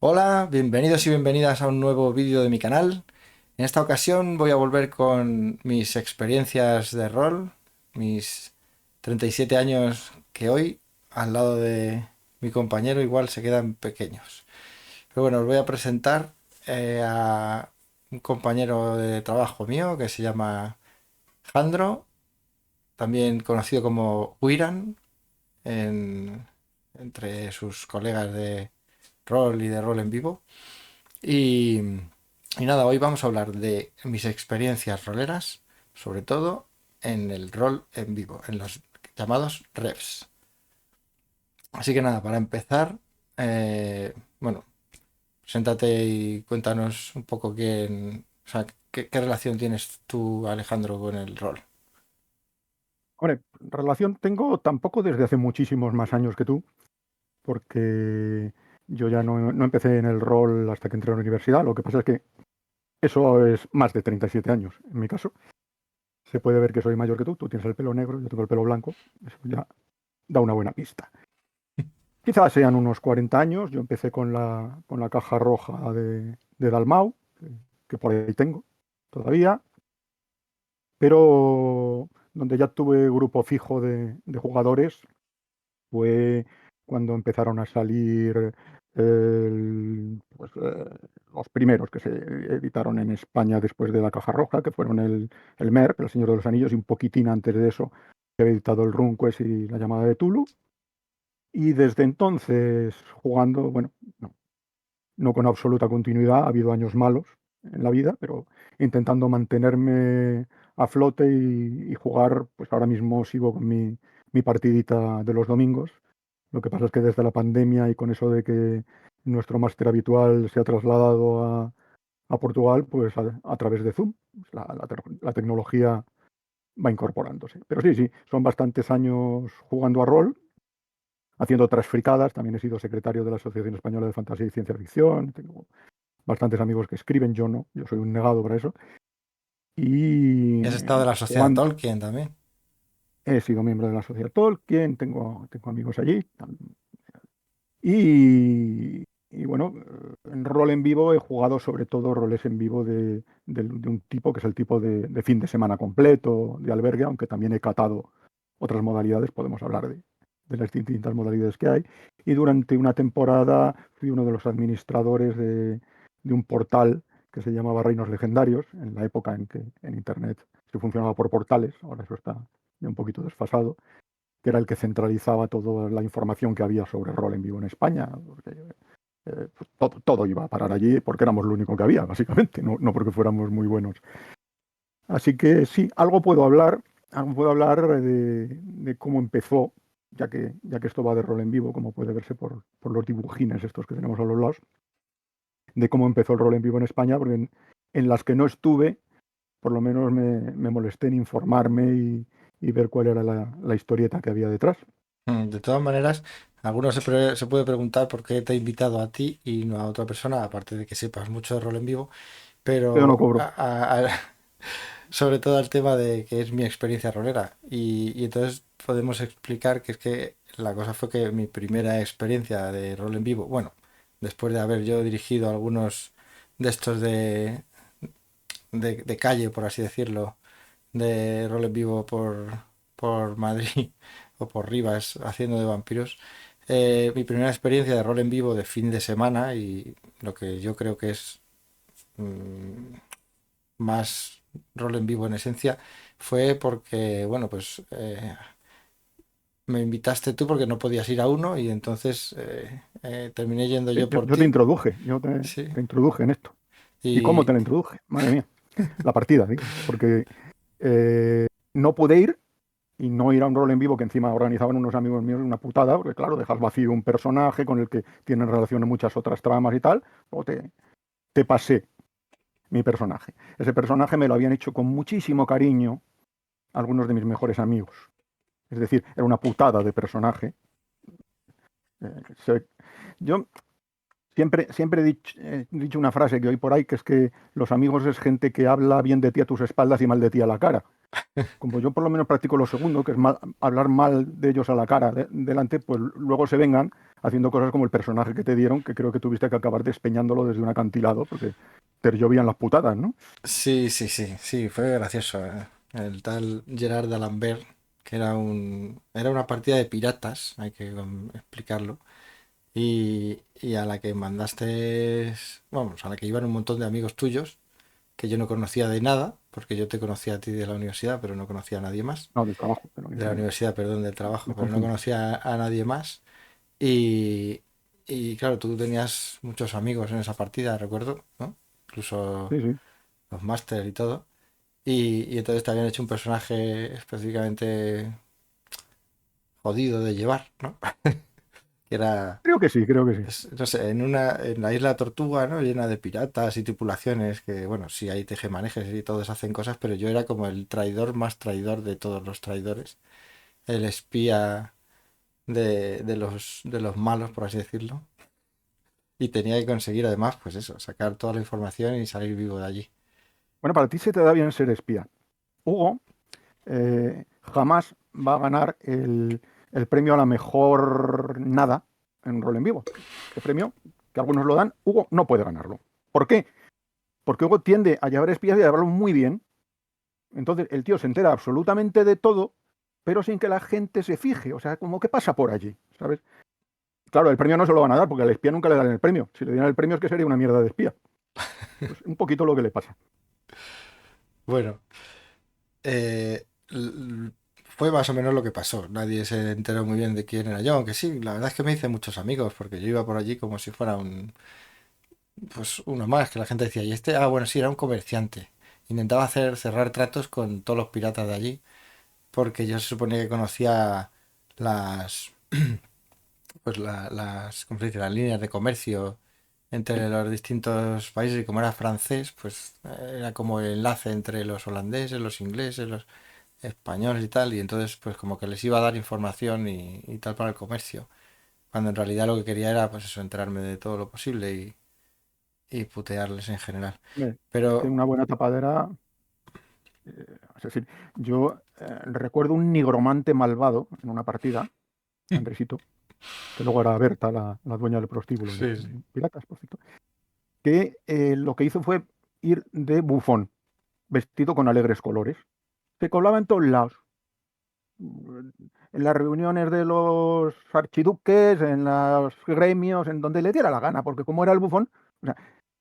Hola, bienvenidos y bienvenidas a un nuevo vídeo de mi canal. En esta ocasión voy a volver con mis experiencias de rol, mis 37 años que hoy, al lado de mi compañero, igual se quedan pequeños. Pero bueno, os voy a presentar a un compañero de trabajo mío que se llama Jandro, también conocido como Wiran entre sus colegas de rol y de rol en vivo. Y, y nada, hoy vamos a hablar de mis experiencias roleras, sobre todo en el rol en vivo, en los llamados revs. Así que nada, para empezar, bueno, siéntate y cuéntanos un poco o sea, qué relación tienes tú, Alejandro, con el rol. Hombre, relación tengo tampoco desde hace muchísimos más años que tú, porque yo ya no empecé en el rol hasta que entré a la universidad. Lo que pasa es que eso es más de 37 años, en mi caso. Se puede ver que soy mayor que tú tienes el pelo negro, yo tengo el pelo blanco, eso ya da una buena pista. Quizás sean unos 40 años, yo empecé con la caja roja de Dalmau, que por ahí tengo todavía, pero donde ya tuve grupo fijo de jugadores fue cuando empezaron a salir los primeros que se editaron en España después de La Caja Roja, que fueron el Merc, El Señor de los Anillos, y un poquitín antes de eso se había editado el RuneQuest y La Llamada de Tulu. Y desde entonces jugando, bueno, no con absoluta continuidad, ha habido años malos en la vida, pero intentando mantenerme a flote y jugar, pues ahora mismo sigo con mi partidita de los domingos. Lo que pasa es que desde la pandemia y con eso de que nuestro máster habitual se ha trasladado a Portugal, pues a través de Zoom, pues la tecnología va incorporándose. Pero sí, sí, son bastantes años jugando a rol, haciendo otras fricadas. También he sido secretario de la Asociación Española de Fantasía y Ciencia Ficción. Tengo bastantes amigos que escriben, yo no, yo soy un negado para eso. Y Y has estado de la sociedad jugando, Tolkien también. he sido miembro de la Sociedad Tolkien, tengo amigos allí. Y bueno, en rol en vivo he jugado sobre todo roles en vivo de un tipo que es el tipo de fin de semana completo, de albergue, aunque también he catado otras modalidades, podemos hablar de las distintas modalidades que hay. Y durante una temporada fui uno de los administradores de un portal que se llamaba Reinos Legendarios, en la época en que en Internet se funcionaba por portales, ahora eso está ya un poquito desfasado, que era el que centralizaba toda la información que había sobre rol en vivo en España, porque pues todo iba a parar allí porque éramos lo único que había, básicamente, no porque fuéramos muy buenos. Así que sí, algo puedo hablar de cómo empezó, ya que esto va de rol en vivo, como puede verse por los dibujines estos que tenemos a los lados, de cómo empezó el rol en vivo en España, porque en las que no estuve, por lo menos me molesté en informarme y ver cuál era la historieta que había detrás. De todas maneras, algunos se puede preguntar por qué te he invitado a ti y no a otra persona, aparte de que sepas mucho de rol en vivo, Pero no pero cobro. sobre todo al tema de que es mi experiencia rolera. Y entonces podemos explicar que es que la cosa fue que mi primera experiencia de rol en vivo, bueno, después de haber yo dirigido algunos de estos de calle, por así decirlo, de rol en vivo por Madrid o por Rivas haciendo de vampiros, mi primera experiencia de rol en vivo de fin de semana y lo que yo creo que es mm, más rol en vivo en esencia fue porque, bueno, pues me invitaste tú porque no podías ir a uno y entonces terminé yendo Sí, yo por yo te ti. introduje, yo Sí. te introduje en esto. ¿Y cómo Y te la introduje? Madre mía, la partida, digo, porque no pude ir y no ir a un rol en vivo que encima organizaban unos amigos míos, una putada, porque claro, dejas vacío un personaje con el que tienen relación en muchas otras tramas y tal, o te pasé mi personaje. Ese personaje me lo habían hecho con muchísimo cariño algunos de mis mejores amigos. Es decir, era una putada de personaje. Se- yo siempre he dicho una frase que oí por ahí, que es que los amigos es gente que habla bien de ti a tus espaldas y mal de ti a la cara. Como yo por lo menos practico lo segundo, que es hablar mal de ellos a la cara delante, pues luego se vengan haciendo cosas como el personaje que te dieron, que creo que tuviste que acabar despeñándolo desde un acantilado, porque te llovían las putadas, ¿no? Sí, sí, sí, sí, fue gracioso. El tal Gerard d'Alembert, que era una partida de piratas, hay que explicarlo, y a la que mandaste, vamos, a la que iban un montón de amigos tuyos, que yo no conocía de nada, porque yo te conocía a ti de la universidad, pero no conocía a nadie más. No, del trabajo, de la De la universidad. universidad, perdón, del trabajo, Me pero no confundí. conocía a nadie más. Y, y claro, tú tenías muchos amigos en esa partida, recuerdo, ¿no? Incluso Sí, sí. los máster y todo. Y entonces te habían hecho un personaje específicamente jodido de llevar, ¿no? Que era, Creo que sí, creo que sí. no sé, en la isla Tortuga, ¿no? Llena de piratas y tripulaciones que, bueno, sí hay tejemanejes y todos hacen cosas, pero yo era como el traidor más traidor de todos los traidores. El espía de los malos, por así decirlo. Y tenía que conseguir además, pues eso, sacar toda la información y salir vivo de allí. Bueno, para ti se te da bien ser espía. Hugo jamás va a ganar el premio a la mejor nada en rol en vivo. Este premio, que algunos lo dan, Hugo no puede ganarlo. ¿Por qué? Porque Hugo tiende a llevar espías y a llevarlo muy bien. Entonces el tío se entera absolutamente de todo, pero sin que la gente se fije. O sea, como que pasa por allí, ¿sabes? Claro, el premio no se lo van a dar porque al espía nunca le dan el premio. Si le dieran el premio es que sería una mierda de espía. Pues un poquito lo que le pasa. Bueno, fue más o menos lo que pasó. Nadie se enteró muy bien de quién era yo, aunque sí, la verdad es que me hice muchos amigos, porque yo iba por allí como si fuera pues uno más, que la gente decía, y este, bueno, sí, era un comerciante. Intentaba cerrar tratos con todos los piratas de allí, porque yo se suponía que conocía las, pues ¿cómo se dice? Las líneas de comercio entre los distintos países y como era francés, pues era como el enlace entre los holandeses, los ingleses, los españoles y tal, y entonces pues como que les iba a dar información y tal para el comercio, cuando en realidad lo que quería era pues eso, enterarme de todo lo posible y putearles en general. Es que Pero una buena tapadera. Es decir, yo recuerdo un nigromante malvado en una partida, Andresito, que luego era Berta, la dueña del prostíbulo sí, sí. de Piratas, por cierto, que lo que hizo fue ir de bufón, vestido con alegres colores. Se colaba en todos lados, en las reuniones de los archiduques, en los gremios, en donde le diera la gana, porque como era el bufón, o sea,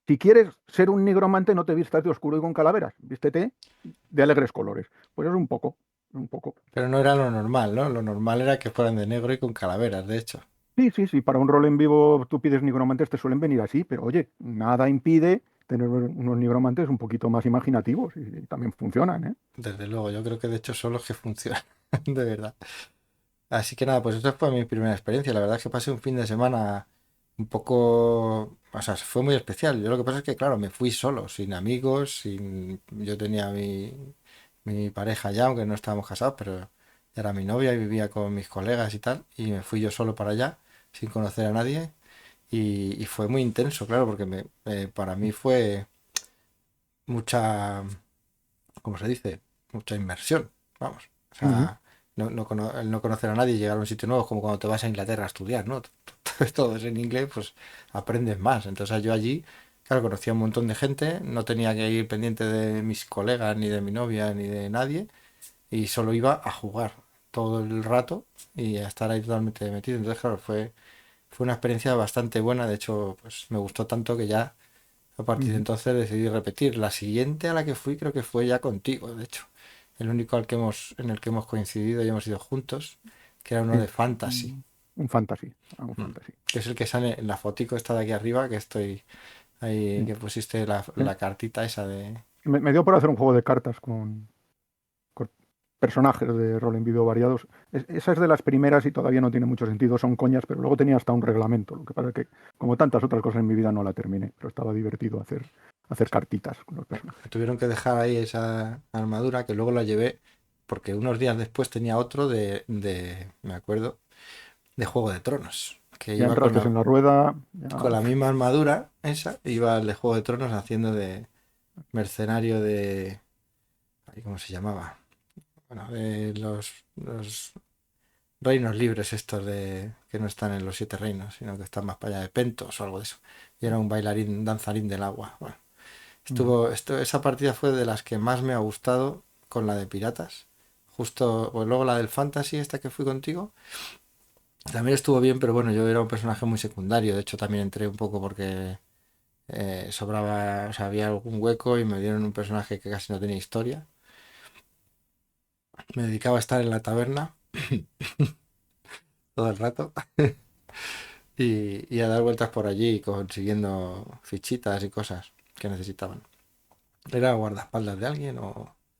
si quieres ser un nigromante, no te vistas de oscuro y con calaveras, vístete de alegres colores. Pues es un poco. Pero no era lo normal, ¿no? Lo normal era que fueran de negro y con calaveras, de hecho. Sí, sí, sí, para un rol en vivo tú pides nigromantes, te suelen venir así, pero oye, nada impide tener unos nigromantes un poquito más imaginativos y también funcionan, ¿eh? Desde luego, yo creo que de hecho son los que funcionan, de verdad. Así que nada, pues esta fue mi primera experiencia. La verdad es que pasé un fin de semana un poco, o sea, fue muy especial. Yo lo que pasa es que, claro, me fui solo, sin amigos, yo tenía mi pareja ya, aunque no estábamos casados, pero era mi novia y vivía con mis colegas y tal, y me fui yo solo para allá, sin conocer a nadie, y fue muy intenso, claro, porque para mí fue mucha, ¿cómo se dice? Mucha inmersión, vamos. O Ujú. sea, el no conocer a nadie y llegar a un sitio nuevo es como cuando te vas a Inglaterra a estudiar, ¿no? Todo es en inglés, pues aprendes más. Entonces yo allí, claro, conocía un montón de gente, no tenía que ir pendiente de mis colegas, ni de mi novia, ni de nadie, y solo iba a jugar todo el rato y a estar ahí totalmente metido. Entonces, claro, fue una experiencia bastante buena. De hecho, pues me gustó tanto que ya a partir de Ujú. entonces decidí repetir. La siguiente a la que fui creo que fue ya contigo, de hecho. El único en el que hemos coincidido y hemos ido juntos, que era uno Sí, de fantasy. un fantasy, un Mm. fantasy. Que es el que sale en la fotico esta de aquí arriba, que estoy ahí, Sí. que pusiste la cartita esa de... Me dio por hacer un juego de cartas con personajes de rol en vídeo variados. Esa es de las primeras y todavía no tiene mucho sentido, son coñas, pero luego tenía hasta un reglamento. Lo que pasa es que, como tantas otras cosas en mi vida, no la terminé, pero estaba divertido hacer cartitas con los Me personajes. tuvieron que dejar ahí esa armadura que luego la llevé porque unos días después tenía otro me acuerdo, de Juego de Tronos, que Ya iba entraste en la rueda, con ya. la misma armadura, esa, iba el de Juego de Tronos haciendo de mercenario de... ay, ¿cómo se llamaba? bueno, de los reinos libres estos de que no están en los siete reinos, sino que están más para allá de Pentos o algo de eso. Y era un bailarín, un danzarín del agua. Bueno, Mm. esa partida fue de las que más me ha gustado con la de piratas. Justo, pues luego la del fantasy, esta que fui contigo, también estuvo bien, pero bueno, yo era un personaje muy secundario. De hecho, también entré un poco porque sobraba, o sea, había algún hueco y me dieron un personaje que casi no tenía historia. Me dedicaba a estar en la taberna todo el rato y a dar vueltas por allí consiguiendo fichitas y cosas que necesitaban. ¿Era guardaespaldas de alguien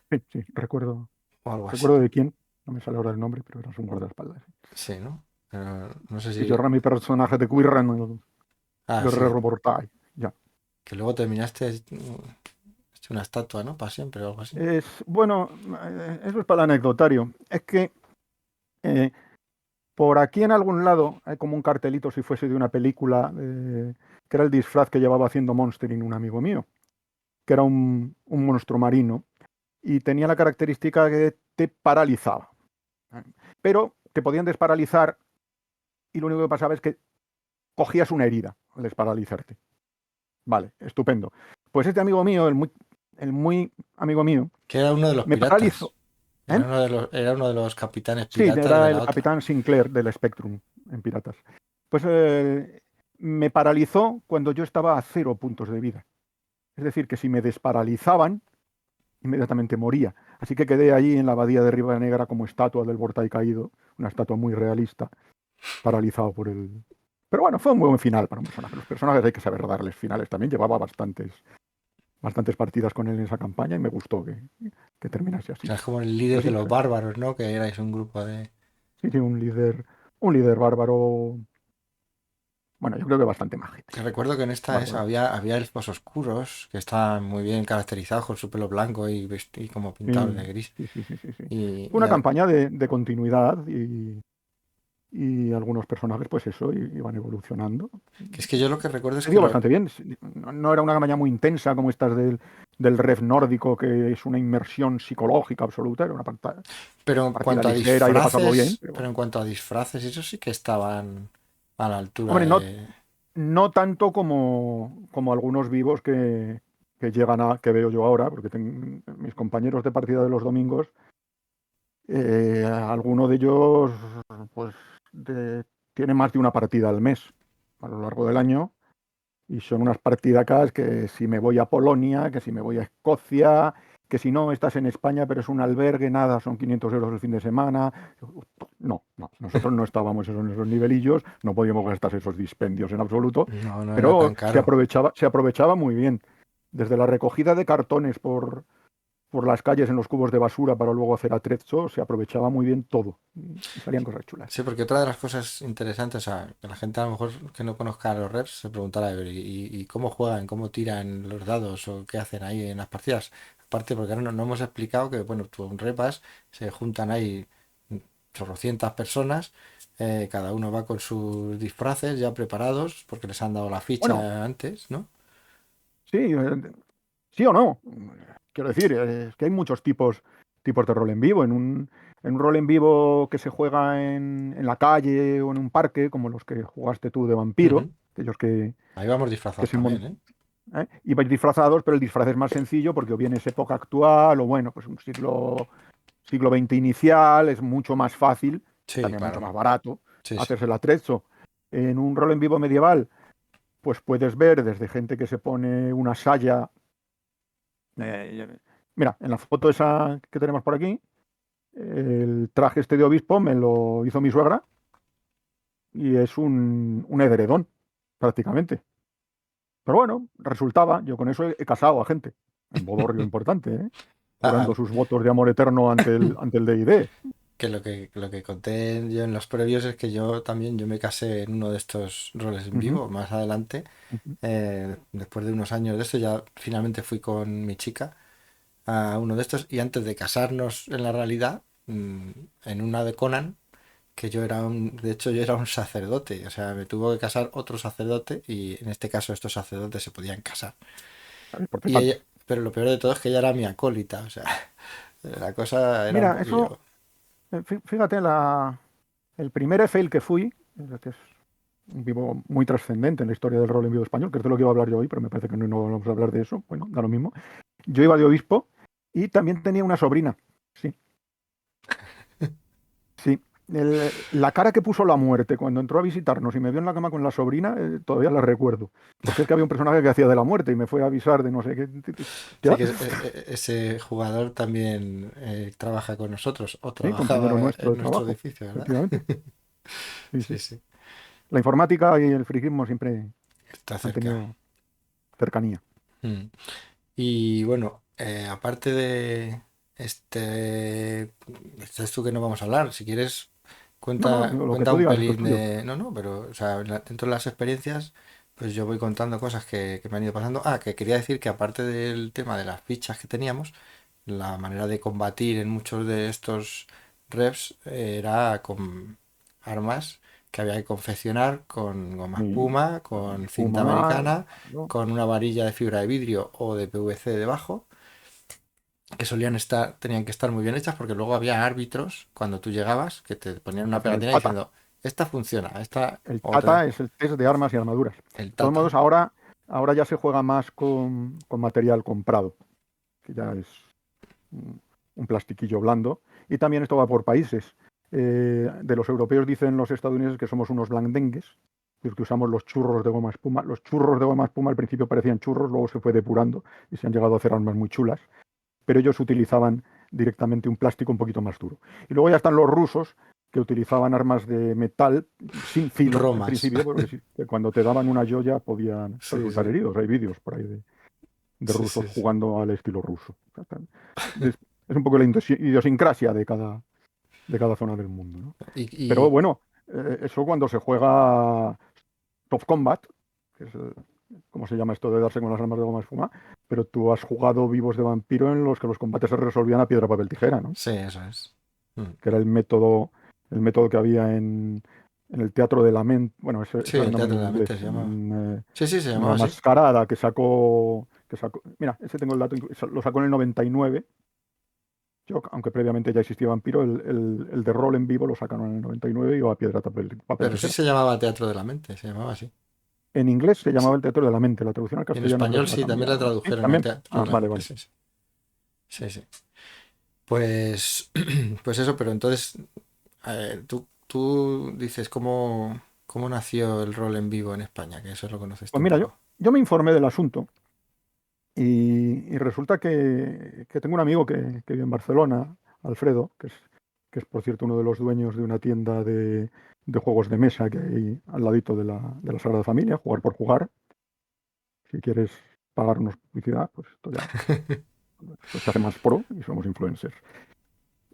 Sí, sí, recuerdo, o algo así? recuerdo de quién, no me sale ahora el nombre, pero era un guardaespaldas. Sí. Sí, ¿no? Pero no sé Y yo si... era mi personaje de Quirran, el Ah, sí, guerrero mortal. Ya. que luego terminaste hecho una estatua, ¿no? Para siempre o algo así. Bueno, eso es para el anecdotario. Es que eh, por aquí en algún lado hay como un cartelito si fuese de una película, que era el disfraz que llevaba haciendo Monstering un amigo mío, que era un monstruo marino y tenía la característica que te paralizaba. Pero te podían desparalizar y lo único que pasaba es que cogías una herida al desparalizarte. Vale, estupendo. Pues este amigo mío, el muy amigo mío, Que era uno de los me piratas. paralizó. ¿Eh? Era uno de los capitanes Sí, piratas de era la el otra. capitán Sinclair del Spectrum en Piratas. Pues me paralizó cuando yo estaba a 0 puntos de vida. Es decir, que si me desparalizaban, inmediatamente moría. Así que quedé allí en la abadía de Rivanegra como estatua del Vortai caído, una estatua muy realista, paralizado por el... Pero bueno, fue un buen final para un personaje. Los personajes hay que saber darles finales. También llevaba bastantes partidas con él en esa campaña y me gustó que terminase O así. sea, es como el líder Pero de sí, los bárbaros, ¿no? Que erais un grupo de... sí, sí, un líder bárbaro. Bueno, yo creo que bastante majete. Que recuerdo que en esta Bárbaro. había elfos oscuros que estaban muy bien caracterizados con su pelo blanco y como pintados de Sí, gris. sí, sí, sí, sí, sí. Y, Fue y una a- campaña de continuidad y algunos personajes, pues eso, iban evolucionando. que es que yo lo que recuerdo es Se que dio bastante bien. No era una campaña muy intensa como estas del Ref nórdico, que es una inmersión psicológica absoluta. Era una pero en partida cuanto a ligera y de pasarlo bien. disfraces, Pero pero bueno. en cuanto a disfraces, eso sí que estaban a la altura Hombre, no, de... no tanto como algunos vivos que llegan que veo yo ahora, porque mis compañeros de partida de los domingos, alguno de ellos pues tiene más de una partida al mes a lo largo del año y son unas partidacas que si me voy a Polonia, que si me voy a Escocia, que si no estás en España pero es un albergue, nada, son 500 euros el fin de semana. No, no, nosotros no estábamos en esos nivelillos, no podíamos gastar esos dispendios en absoluto, No, no era pero tan se caro. aprovechaba, se aprovechaba muy bien. Desde la recogida de cartones por las calles en los cubos de basura para luego hacer atrezzo, se aprovechaba muy bien todo y salían cosas chulas. Sí, porque otra de las cosas interesantes, o sea, que la gente a lo mejor que no conozca a los reps se preguntará, ¿y cómo juegan, cómo tiran los dados o qué hacen ahí en las partidas? Aparte, porque ahora no hemos explicado que, bueno, tú en repas se juntan ahí chorrocientas personas, cada uno va con sus disfraces ya preparados porque les han dado la Bueno, ficha antes, ¿no? sí, sí o no. Quiero decir, es que hay muchos tipos de rol en vivo. En un rol en vivo que se juega en la calle o en un parque, como los que jugaste tú de vampiro, Ujú. aquellos que, Ahí vamos que disfrazados se también, ¿eh? y vais disfrazados, pero el disfraz es más sencillo porque o bien es época actual o bueno, pues un siglo XX inicial, es mucho más fácil y Sí, también mucho claro. más barato Sí, sí. hacerse el atrezo. En un rol en vivo medieval, pues puedes ver desde gente que se pone una saya. Mira, en la foto esa que tenemos por aquí, el traje este de obispo me lo hizo mi suegra y es un edredón, prácticamente. Pero bueno, resultaba, yo con eso he casado a gente, en bodorrio importante, ¿eh? Ah, Jurando sus votos de amor eterno ante el D&D. que lo que conté yo en los previos es que yo me casé en uno de estos roles en Ujú, vivo más adelante. ujú. Después de unos años de esto, ya finalmente fui con mi chica a uno de estos. Y antes de casarnos en la realidad, en una de Conan, que de hecho, yo era un sacerdote. O sea, me tuvo que casar otro sacerdote. Y en este caso, estos sacerdotes se podían casar. ¿Sabes? Y ella, pero lo peor de todo es que ella era mi acólita. O sea, La cosa era un Mira, eso, poquillo... fíjate, el primer EFEIL que fui, que es un vivo muy trascendente en la historia del rol en vivo español, que es de lo que iba a hablar yo hoy, pero me parece que no vamos a hablar de eso. Bueno, da lo mismo. Yo iba de obispo y también tenía una sobrina. Sí, sí. La cara que puso la muerte cuando entró a visitarnos y me vio en la cama con la sobrina, todavía la recuerdo. Porque es que había un personaje que hacía de la muerte y me fue a avisar de no sé qué. Sí, ¿Ya? que ese jugador también trabaja con nosotros o Sí, compañero trabajaba nuestro en de nuestro trabajo, edificio, ¿verdad? efectivamente. Sí, Sí, sí. sí, La informática y el friquismo siempre está han cerca. tenido cercanía. Mm. Y bueno, aparte de este tú que no vamos a hablar, si quieres, No, no, lo que cuenta tú un digas, esto es pelín tuyo. de... No, no, pero, o sea, dentro de las experiencias, pues yo voy contando cosas que me han ido pasando. Ah, que quería decir que aparte del tema de las fichas que teníamos, la manera de combatir en muchos de estos reps era con armas que había que confeccionar con goma Y espuma, con cinta Puma, americana, ¿no? con una varilla de fibra de vidrio o de PVC debajo, que tenían que estar muy bien hechas porque luego había árbitros cuando tú llegabas que te ponían Que una hacen el pegatina pata. diciendo, esta funciona, esta El otra, pata es el test de armas y armaduras. De el todos modos, tata. ahora ya se juega más con material comprado, que ya es un plastiquillo blando. Y también esto va por países. De los europeos dicen los estadounidenses que somos unos blandengues, porque usamos los churros de goma espuma. Los churros de goma espuma al principio parecían churros, luego se fue depurando y se han llegado a hacer armas muy chulas, pero ellos utilizaban directamente un plástico un poquito más duro. Y luego ya están los rusos, que utilizaban armas de metal sin filo, en Romas. principio, porque que cuando te daban una joya podían Sí, resultar sí. heridos. Hay vídeos por ahí de Sí, rusos sí, sí. jugando al estilo ruso. Es un poco la idiosincrasia de cada zona del mundo, ¿no? Pero Y, bueno, eso cuando se juega soft combat, que es como se llama esto de darse con las armas de goma espuma, pero tú has jugado vivos de vampiro en los que los combates se resolvían a piedra, papel, tijera, ¿no? sí, eso es. Mm. Que era el método que había en el Teatro de la Mente, bueno, ese Sí, era el el nombre teatro en de la inglés, mente se llamaba. en, Sí, sí, se una llamaba así. mascarada que sacó, mira, ese tengo el dato, lo sacó en el 99. Yo, aunque previamente ya existía Vampiro, el de rol en vivo lo sacaron en el 99 y iba a piedra, papel, Pero sí tijera. se llamaba teatro de la mente, se llamaba así. En inglés se Sí. llamaba el Teatro de la Mente, la traducción al Y en castellano creo español que la sí, también la cambiaron. ¿Sí? tradujeron a ¿También? teatro Ah, de la vale, mente, vale. sí, sí. Sí, sí. Pues, pues eso, pero entonces, tú dices cómo nació el rol en vivo en España, que eso lo conoces tú Pues un mira, yo, poco. yo me informé del asunto y resulta que tengo un amigo que vive en Barcelona, Alfredo, que es por cierto uno de los dueños de una tienda de juegos de mesa que hay al ladito de la Sagrada Familia, Jugar por Jugar. Si quieres pagarnos publicidad, pues esto se hace más pro y somos influencers.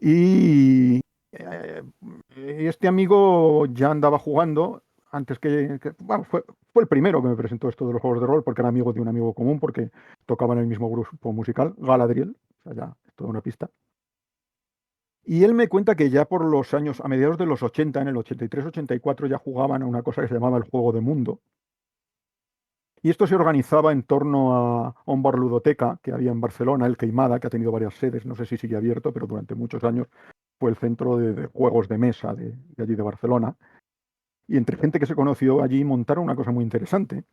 Y, eh, y este amigo ya andaba jugando antes bueno, fue el primero que me presentó esto de los juegos de rol, porque era amigo de un amigo común, porque tocaba en el mismo grupo musical, Galadriel, o sea, ya es toda una pista. Y él me cuenta que ya por los años, a mediados de los 80, en el 83-84, ya jugaban a una cosa que se llamaba el juego de mundo. Y esto se organizaba en torno a un bar ludoteca que había en Barcelona, el Queimada, que ha tenido varias sedes, no sé si sigue abierto, pero durante muchos años fue el centro de juegos de mesa de allí de Barcelona. Y entre gente que se conoció allí montaron una cosa muy interesante,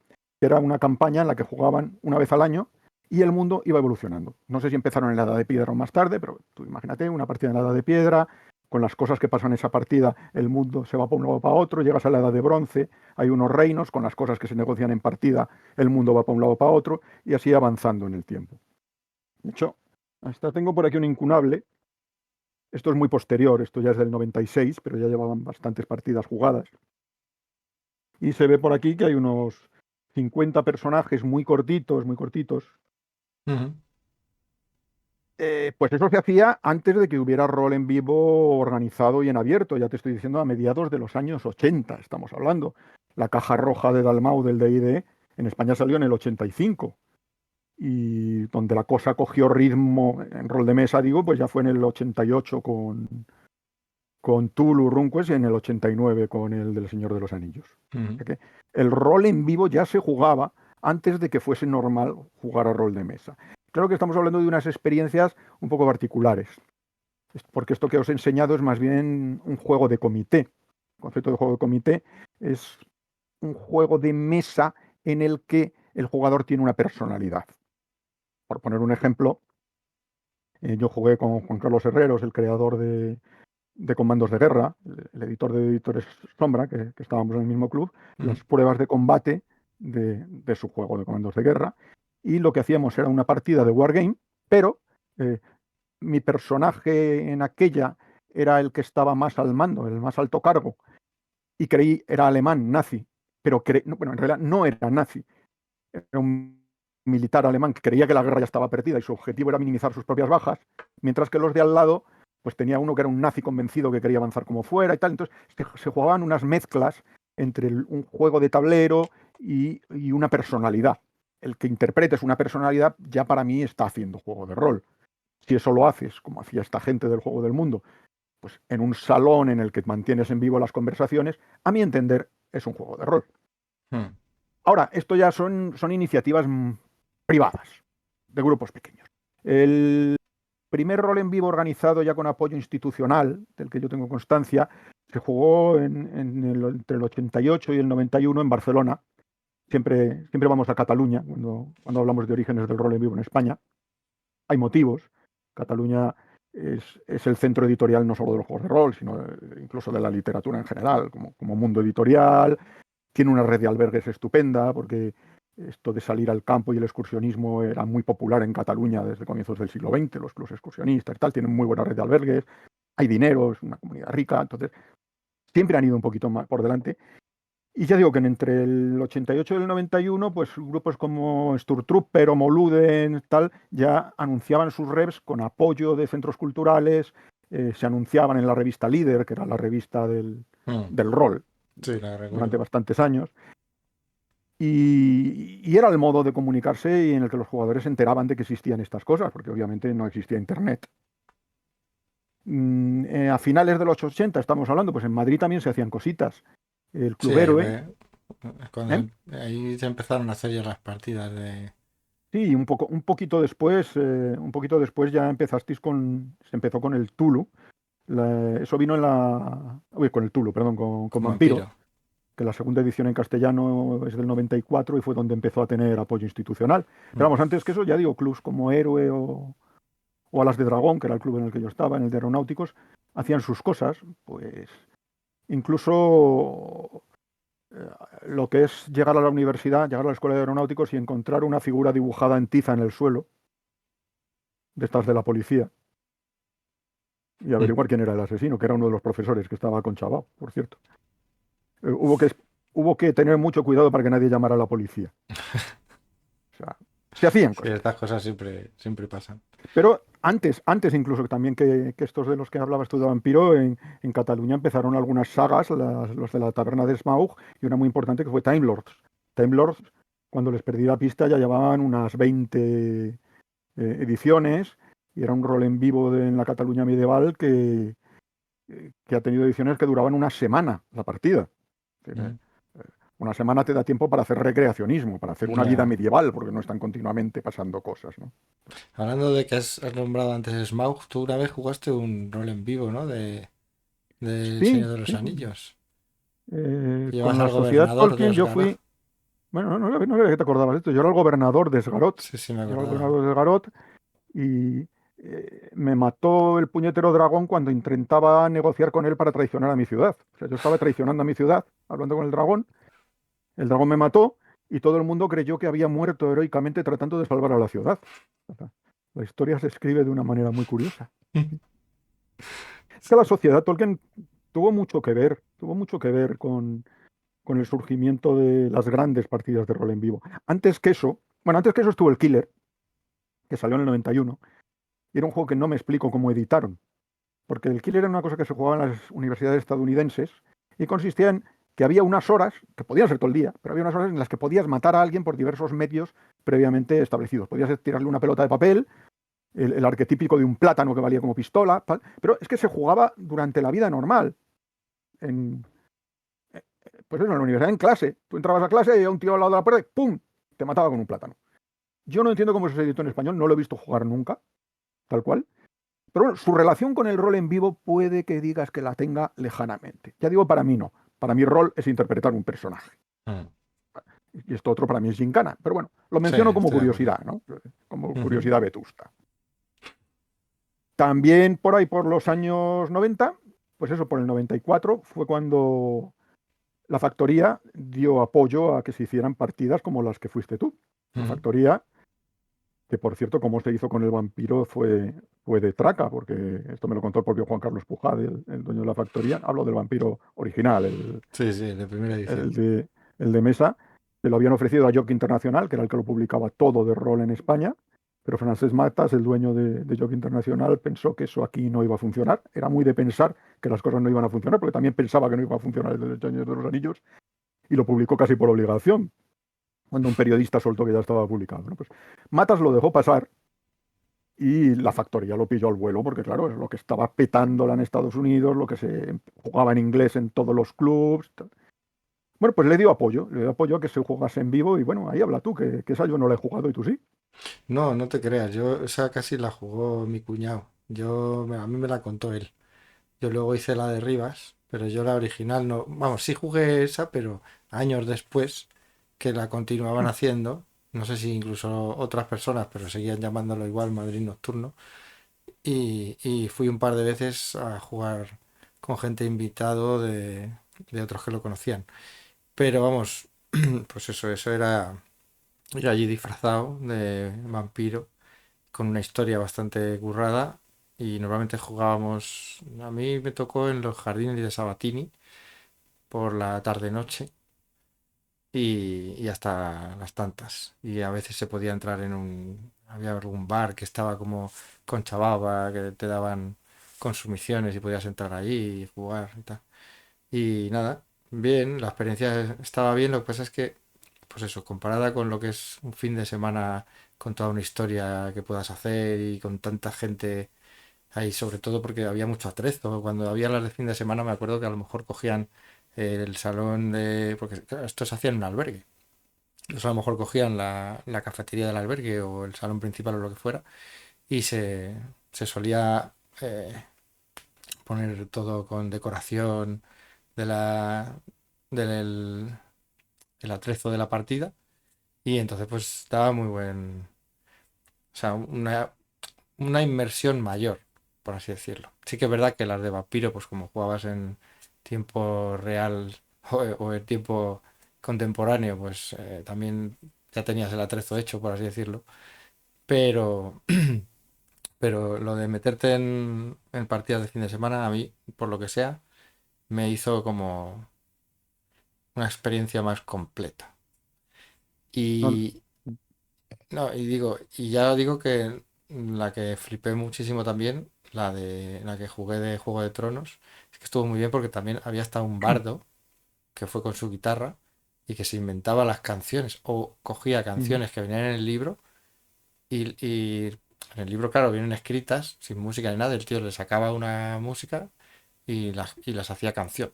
que era una campaña en la que jugaban una vez al año y el mundo iba evolucionando. No sé si empezaron en la Edad de Piedra o más tarde, pero tú imagínate una partida en la Edad de Piedra, con las cosas que pasan en esa partida, el mundo se va para un lado para otro, llegas a la Edad de Bronce, hay unos reinos, con las cosas que se negocian en partida, el mundo va para un lado para otro, y así avanzando en el tiempo. De hecho, hasta tengo por aquí un incunable. Esto es muy posterior, esto ya es del 96, pero ya llevaban bastantes partidas jugadas. Y se ve por aquí que hay unos 50 personajes muy cortitos, muy cortitos. Ujú. Pues eso se hacía antes de que hubiera rol en vivo organizado y en abierto. Ya te estoy diciendo, a mediados de los años 80 estamos hablando. La caja roja de Dalmau del D&D en España salió en el 85. Y donde la cosa cogió ritmo en rol de mesa, digo, pues ya fue en el 88 con Tulu Runquest y en el 89 con el del Señor de los Anillos. O Ujú. sea que el rol en vivo ya se jugaba antes de que fuese normal jugar a rol de mesa. Creo que estamos hablando de unas experiencias un poco particulares, porque esto que os he enseñado es más bien un juego de comité. El concepto de juego de comité es un juego de mesa en el que el jugador tiene una personalidad. Por poner un ejemplo, yo jugué con Juan Carlos Herreros, el creador de Comandos de Guerra, el editor de Editores Sombra, que estábamos en el mismo club, las pruebas de combate de su juego de Comandos de Guerra. Y lo que hacíamos era una partida de Wargame, pero eh, mi personaje en aquella era el que estaba más al mando, el más alto cargo, y creí era alemán, nazi, pero bueno, en realidad no era nazi, era un militar alemán que creía que la guerra ya estaba perdida y su objetivo era minimizar sus propias bajas, mientras que los de al lado, pues tenía uno que era un nazi convencido que quería avanzar como fuera y tal. Entonces se jugaban unas mezclas entre un juego de tablero y una personalidad. El que interpretes una personalidad ya para mí está haciendo juego de rol. Si eso lo haces, como hacía esta gente del juego del mundo, pues en un salón en el que mantienes en vivo las conversaciones, a mi entender es un juego de rol. Hmm. Ahora, esto ya son iniciativas privadas, de grupos pequeños. El primer rol en vivo organizado ya con apoyo institucional, del que yo tengo constancia, se jugó entre el 88 y el 91 en Barcelona. Siempre vamos a Cataluña cuando hablamos de orígenes del rol en vivo en España. Hay motivos. Cataluña es el centro editorial no solo de los juegos de rol, sino incluso de la literatura en general, como mundo editorial. Tiene una red de albergues estupenda, porque esto de salir al campo y el excursionismo era muy popular en Cataluña desde comienzos del siglo XX, los clubes excursionistas y tal, tienen muy buena red de albergues, hay dinero, es una comunidad rica, entonces siempre han ido un poquito más por delante. Y ya digo que entre el 88 y el 91, pues grupos como Sturtrupper o Moluden, tal, ya anunciaban sus reps con apoyo de centros culturales, se anunciaban en la revista Líder, que era la revista del rol, Sí, la durante recuerdo. bastantes años. Y era el modo de comunicarse y en el que los jugadores se enteraban de que existían estas cosas, porque obviamente no existía Internet. A finales de los 80 estamos hablando, pues en Madrid también se hacían cositas. El Sí, Club Héroe, ¿eh? ahí se empezaron a hacer ya las partidas de... Sí, un poquito después ya se empezó con el Tulu. Eso vino con el Tulu, perdón, con con Vampiro, Vampiro. que la segunda edición en castellano es del 94 y fue donde empezó a tener apoyo institucional. Pero Mm. vamos, antes que eso, ya digo, clubs como Héroe o Alas de Dragón, que era el club en el que yo estaba, en el de aeronáuticos, hacían sus cosas, pues incluso lo que es llegar a la universidad, llegar a la escuela de aeronáuticos y encontrar una figura dibujada en tiza en el suelo, de estas de la policía, y Mm. averiguar quién era el asesino, que era uno de los profesores que estaba con Chabao, por cierto. Eh, hubo que, hubo que tener mucho cuidado para que nadie llamara a la policía. O sea, se hacían Sí, cosas. estas cosas siempre pasan. Pero antes incluso también que estos de los que hablabas tú de Vampiro, en Cataluña empezaron algunas sagas, los de la taberna de Smaug, y una muy importante que fue Time Lords. Time Lords, cuando les perdí la pista, ya llevaban unas 20 ediciones, y era un rol en vivo en la Cataluña medieval que ha tenido ediciones que duraban una semana la partida. Mm. Una semana te da tiempo para hacer recreacionismo, para hacer una vida Ya. medieval, porque no están continuamente pasando cosas, ¿no? Hablando de que has nombrado antes Smaug, tú una vez jugaste un rol en vivo, ¿no? De Sí, Señor de los sí. Anillos. Con Llevas la al sociedad gobernador de Tolkien yo Osgara. fui, bueno, no sabía que te acordabas de esto, yo era el gobernador de Esgarot, Sí, sí, me yo era el acordaba. gobernador de Esgarot y me mató el puñetero dragón cuando intentaba negociar con él para traicionar a mi ciudad. O sea, yo estaba traicionando a mi ciudad, hablando con el dragón me mató y todo el mundo creyó que había muerto heroicamente tratando de salvar a la ciudad. O sea, la historia se escribe de una manera muy curiosa. Es que la sociedad Tolkien tuvo mucho que ver con el surgimiento de las grandes partidas de rol en vivo. Antes que eso estuvo el Killer, que salió en el 91, y era un juego que no me explico cómo editaron, porque el Killer era una cosa que se jugaba en las universidades estadounidenses y consistía en que había unas horas, que podían ser todo el día, pero había unas horas en las que podías matar a alguien por diversos medios previamente establecidos. Podías tirarle una pelota de papel, el arquetípico de un plátano que valía como pistola, tal, pero es que se jugaba durante la vida normal, en, pues eso, en la universidad, en clase. Tú entrabas a clase y había un tío al lado de la puerta y ¡pum! Te mataba con un plátano. Yo no entiendo cómo se editó en español, no lo he visto jugar nunca, tal cual. Pero bueno, su relación con el rol en vivo puede que digas que la tenga lejanamente. Ya digo, para mí no. Para mí rol es interpretar un personaje. Mm. Y esto otro para mí es gincana. Pero bueno, lo Sí, menciono como estoy de acuerdo. curiosidad, ¿no? Como Ujú. curiosidad vetusta. También por ahí, por los años 90, pues eso, por el 94, fue cuando la factoría dio apoyo a que se hicieran partidas como las que fuiste tú. La Mm. factoría, que por cierto, como se hizo con el vampiro, fue de traca, porque esto me lo contó el propio Juan Carlos Pujad, el dueño de la factoría. Hablo del vampiro original, Sí, sí, de primera edición. el de, el de mesa, que lo habían ofrecido a Joc Internacional, que era el que lo publicaba todo de rol en España, pero Francesc Matas, el dueño de Joc Internacional, pensó que eso aquí no iba a funcionar. Era muy de pensar que las cosas no iban a funcionar, porque también pensaba que no iba a funcionar el del Señor de los Anillos, y lo publicó casi por obligación, cuando un periodista soltó que ya estaba publicado. ¿No? Pues Matas lo dejó pasar y la factoría lo pilló al vuelo, porque claro, es lo que estaba petándola en Estados Unidos, lo que se jugaba en inglés en todos los clubs. Bueno, pues le dio apoyo a que se jugase en vivo y bueno, ahí habla tú, que esa yo no la he jugado y tú sí. No, no te creas, yo esa casi la jugó mi cuñado. A mí me la contó él. Yo luego hice la de Rivas, pero yo la original no. Vamos, sí jugué esa, pero años después que la continuaban haciendo. No sé si incluso otras personas, pero seguían llamándolo igual Madrid Nocturno. Y fui un par de veces a jugar con gente invitado de otros que lo conocían. Pero vamos, pues eso era ir allí disfrazado de vampiro, con una historia bastante currada. Y normalmente jugábamos, a mí me tocó en los jardines de Sabatini por la tarde-noche y hasta las tantas. Y a veces se podía entrar había algún bar que estaba como con chavaba, que te daban consumiciones y podías entrar allí y jugar y tal. Y nada, bien, la experiencia estaba bien, lo que pasa es que, pues eso, comparada con lo que es un fin de semana con toda una historia que puedas hacer y con tanta gente ahí, sobre todo porque había mucho atrezo. Cuando había las de fin de semana me acuerdo que a lo mejor cogían el salón de... porque claro, esto se hacía en un albergue. Entonces a lo mejor cogían la cafetería del albergue o el salón principal o lo que fuera y se solía poner todo con decoración de del el atrezo de la partida y entonces pues daba muy buen... O sea, una inmersión mayor, por así decirlo. Sí que es verdad que las de vampiro, pues como jugabas en tiempo real o en tiempo contemporáneo, pues también ya tenías el atrezo hecho, por así decirlo. Pero, pero lo de meterte en partidas de fin de semana, a mí, por lo que sea, me hizo como una experiencia más completa. No, Y, no, y ya digo que la que flipé muchísimo también, la que jugué de Juego de Tronos, es que estuvo muy bien porque también había hasta un bardo que fue con su guitarra y que se inventaba las canciones o cogía ujú. canciones que venían en el libro y en el libro, claro, vienen escritas sin música ni nada, el tío le sacaba una música y las hacía canción.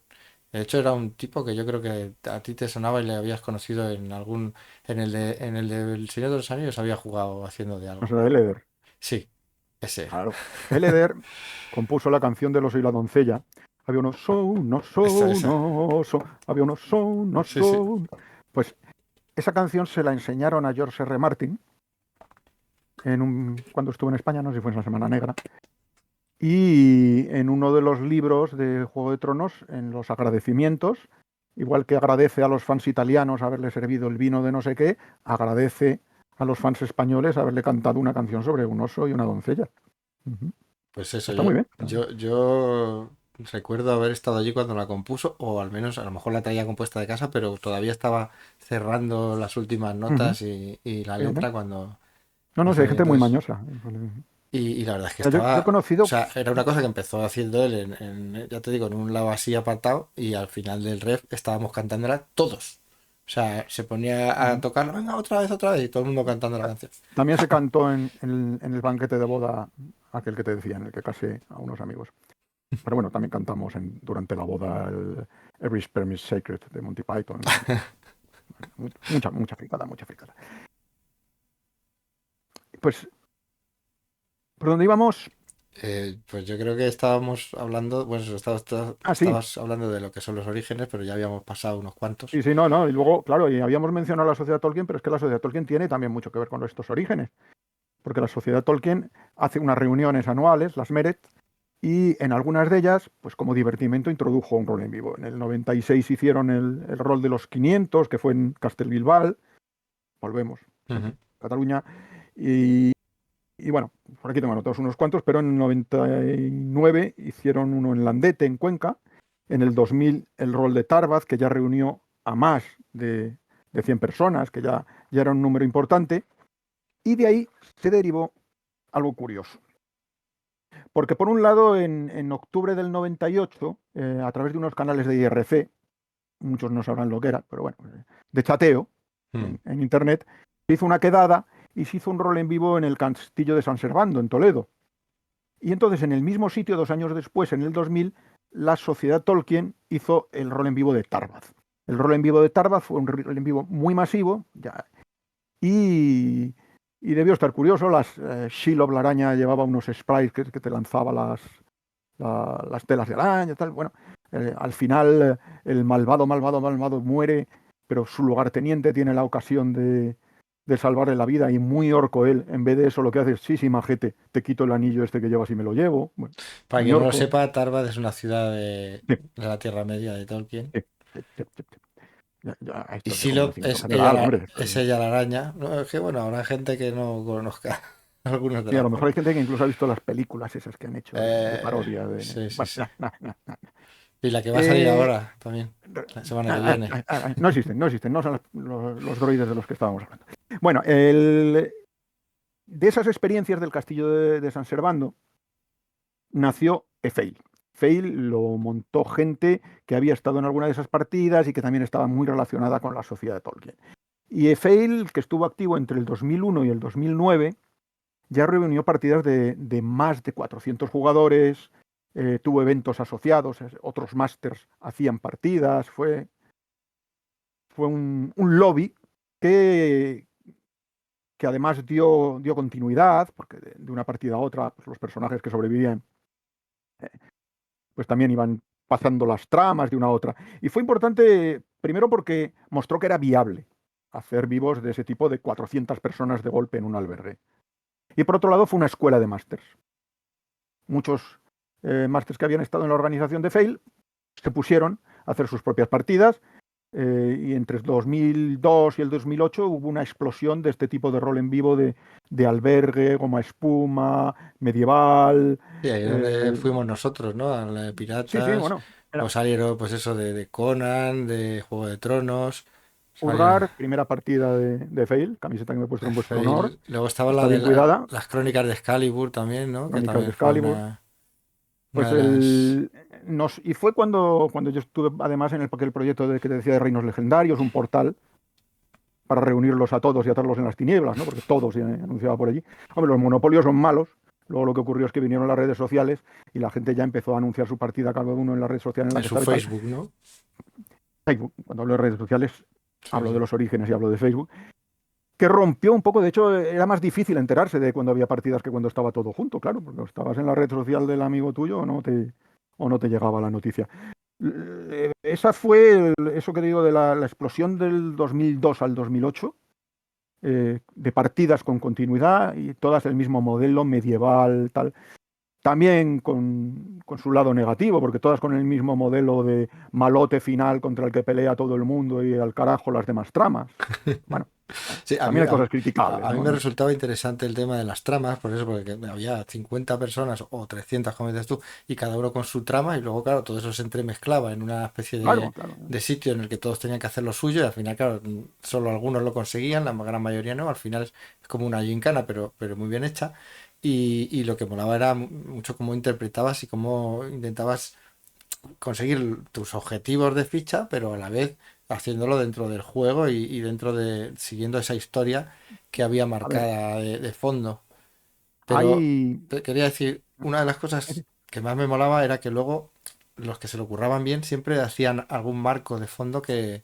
De hecho, era un tipo que yo creo que a ti te sonaba y le habías conocido en algún, en el del Señor de los Anillos había jugado haciendo de O algo. sea, Eleder, Sí, ese era. claro. Eleder compuso la canción del oso y la doncella. Había unos son, no son, Esa. no son, había unos son, no Sí, sí. son. Pues esa canción se la enseñaron a George R. Martin cuando estuvo en España, no sé si fue en la Semana Negra. Y en uno de los libros de Juego de Tronos, en los agradecimientos, igual que agradece a los fans italianos haberle servido el vino de no sé qué, agradece a los fans españoles haberle cantado una canción sobre un oso y una doncella. Ujú. Pues eso, Está muy bien. yo recuerdo haber estado allí cuando la compuso, o al menos a lo mejor la traía compuesta de casa, pero todavía estaba cerrando las últimas Ujú. notas y la Sí, ¿eh? letra cuando No, no lo sé, hay sabía. gente muy Entonces, mañosa. y la verdad es que Yo he estaba, o conocido, sea, era una cosa que empezó haciendo él ya te digo, en un lado así apartado, y al final del ref estábamos cantándola todos. O sea, se ponía a ujú. tocar, venga, otra vez, y todo el mundo cantando la canción. También se cantó en el banquete de boda, aquel que te decía, en el que casé a unos amigos. Pero bueno, también cantamos durante la boda el Every Sperm is Sacred de Monty Python. Mucha, mucha fricada, mucha fricada. Pues, ¿por dónde íbamos? Pues yo creo que estábamos hablando, bueno, Ah, sí, estabas hablando de lo que son los orígenes, pero ya habíamos pasado unos cuantos. sí, sí, no, no. Y luego, claro, y habíamos mencionado la Sociedad Tolkien, pero es que la Sociedad Tolkien tiene también mucho que ver con estos orígenes, porque la Sociedad Tolkien hace unas reuniones anuales, las Meret, y en algunas de ellas, pues como divertimento, introdujo un rol en vivo. En el 96 hicieron el rol de los 500, que fue en Castelbilbal, volvemos, Ujú. Cataluña, y, y bueno, por aquí tengo anotados unos cuantos, pero en el 99 hicieron uno en Landete, en Cuenca, en el 2000 el rol de Tarbaz, que ya reunió a más de 100 personas, que ya era un número importante, y de ahí se derivó algo curioso. Porque por un lado, en octubre del 98, a través de unos canales de IRC, muchos no sabrán lo que era, pero bueno, de chateo Mm. en Internet, se hizo una quedada y se hizo un rol en vivo en el castillo de San Servando, en Toledo. Y entonces, en el mismo sitio, 2 años después, en el 2000, la Sociedad Tolkien hizo el rol en vivo de Tarbaz. El rol en vivo de Tarbaz fue un rol en vivo muy masivo ya, y, y debió estar curioso. Shelob, la araña, llevaba unos sprites que te lanzaba las telas de araña y tal. Bueno, al final el malvado muere, pero su lugarteniente tiene la ocasión de salvarle la vida y muy orco él. En vez de eso lo que hace es, sí, sí, majete, te quito el anillo este que llevas y me lo llevo. Bueno, Para muy quien no lo orco. sepa, Tarbad es una ciudad Sí, de la Tierra Media de Tolkien. sí, sí, sí, sí, sí. Y Esto es de Silo conocimiento general, hombre. es ella la araña. No, es que bueno, habrá gente que no conozca algunos de Y a las lo mejor cosas. hay gente que incluso ha visto las películas esas que han hecho de parodia. Sí, sí, Bueno, sí. Y la que va a salir Eh, ahora también, la semana que viene. no existen, no existen, no son los droides de los que estábamos hablando. Bueno, de esas experiencias del castillo de San Servando nació EFEIL. EFEIL lo montó gente que había estado en alguna de esas partidas y que también estaba muy relacionada con la sociedad de Tolkien. Y EFEIL, que estuvo activo entre el 2001 y el 2009, ya reunió partidas de más de 400 jugadores, tuvo eventos asociados, otros másters hacían partidas, fue un lobby que, que además dio continuidad, porque de una partida a otra, pues los personajes que sobrevivían, pues también iban pasando las tramas de una a otra. Y fue importante, primero porque mostró que era viable hacer vivos de ese tipo de 400 personas de golpe en un albergue. Y por otro lado fue una escuela de másters. Muchos másters que habían estado en la organización de Fail se pusieron a hacer sus propias partidas y entre el 2002 y el 2008 hubo una explosión de este tipo de rol en vivo de albergue, goma espuma, medieval. Sí, ahí es donde eh, fuimos nosotros, ¿no? A la de sí, sí, Piratas. bueno, era Pues salieron, pues eso, de Conan, de Juego de Tronos. Salieron Urgar, primera partida de Fail, camiseta que me he puesto en vuestro honor, Fail. Luego estaba la está de bien cuidada, las crónicas de Excalibur también, ¿no? Que Crónicas de también fue Excalibur. una Pues de las. y fue cuando yo estuve además en el proyecto que te decía de Reinos Legendarios, un portal para reunirlos a todos y atarlos en las tinieblas, ¿no? Porque todos se anunciaba por allí. Hombre, los monopolios son malos. Luego lo que ocurrió es que vinieron las redes sociales y la gente ya empezó a anunciar su partida cada uno en la red social en la En que su estaba y tal. Facebook, ¿no? Facebook, cuando hablo de redes sociales, Sí, hablo de sí. los orígenes y hablo de Facebook, que rompió un poco, de hecho, era más difícil enterarse de cuando había partidas que cuando estaba todo junto, claro, porque estabas en la red social del amigo tuyo o no te llegaba la noticia. Esa fue eso que digo de la explosión del 2002 al 2008 de partidas con continuidad y todas el mismo modelo medieval, tal. También con su lado negativo, porque todas con el mismo modelo de malote final contra el que pelea todo el mundo y al carajo las demás tramas. Bueno, Sí, también hay cosas criticables, a mí ¿no? me resultaba interesante el tema de las tramas, por eso, porque había 50 personas o 300, como dices tú, y cada uno con su trama, y luego, claro, todo eso se entremezclaba en una especie Claro, claro. de sitio en el que todos tenían que hacer lo suyo, y al final, claro, solo algunos lo conseguían, la gran mayoría no, al final es como una gincana, pero muy bien hecha, y lo que molaba era mucho cómo interpretabas y cómo intentabas conseguir tus objetivos de ficha, pero a la vez haciéndolo dentro del juego y dentro de siguiendo esa historia que había A ver, marcada de fondo. Pero hay... te quería decir, una de las cosas que más me molaba era que luego los que se lo curraban bien siempre hacían algún marco de fondo que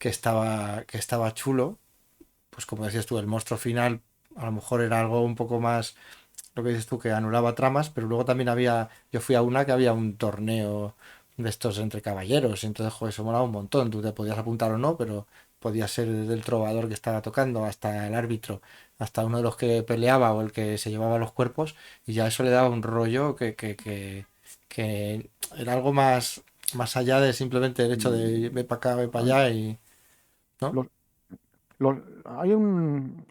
estaba chulo. Pues como decías tú, el monstruo final a lo mejor era algo un poco más, lo que dices tú, que anulaba tramas, pero luego también yo fui a una que había un torneo de estos entre caballeros, y entonces, joder, eso molaba un montón, tú te podías apuntar o no, pero podía ser desde el trovador que estaba tocando hasta el árbitro, hasta uno de los que peleaba o el que se llevaba los cuerpos, y ya eso le daba un rollo que era algo más allá de simplemente el hecho de Y ve para acá, ve para ah, allá y... ¿No? los, los, hay un,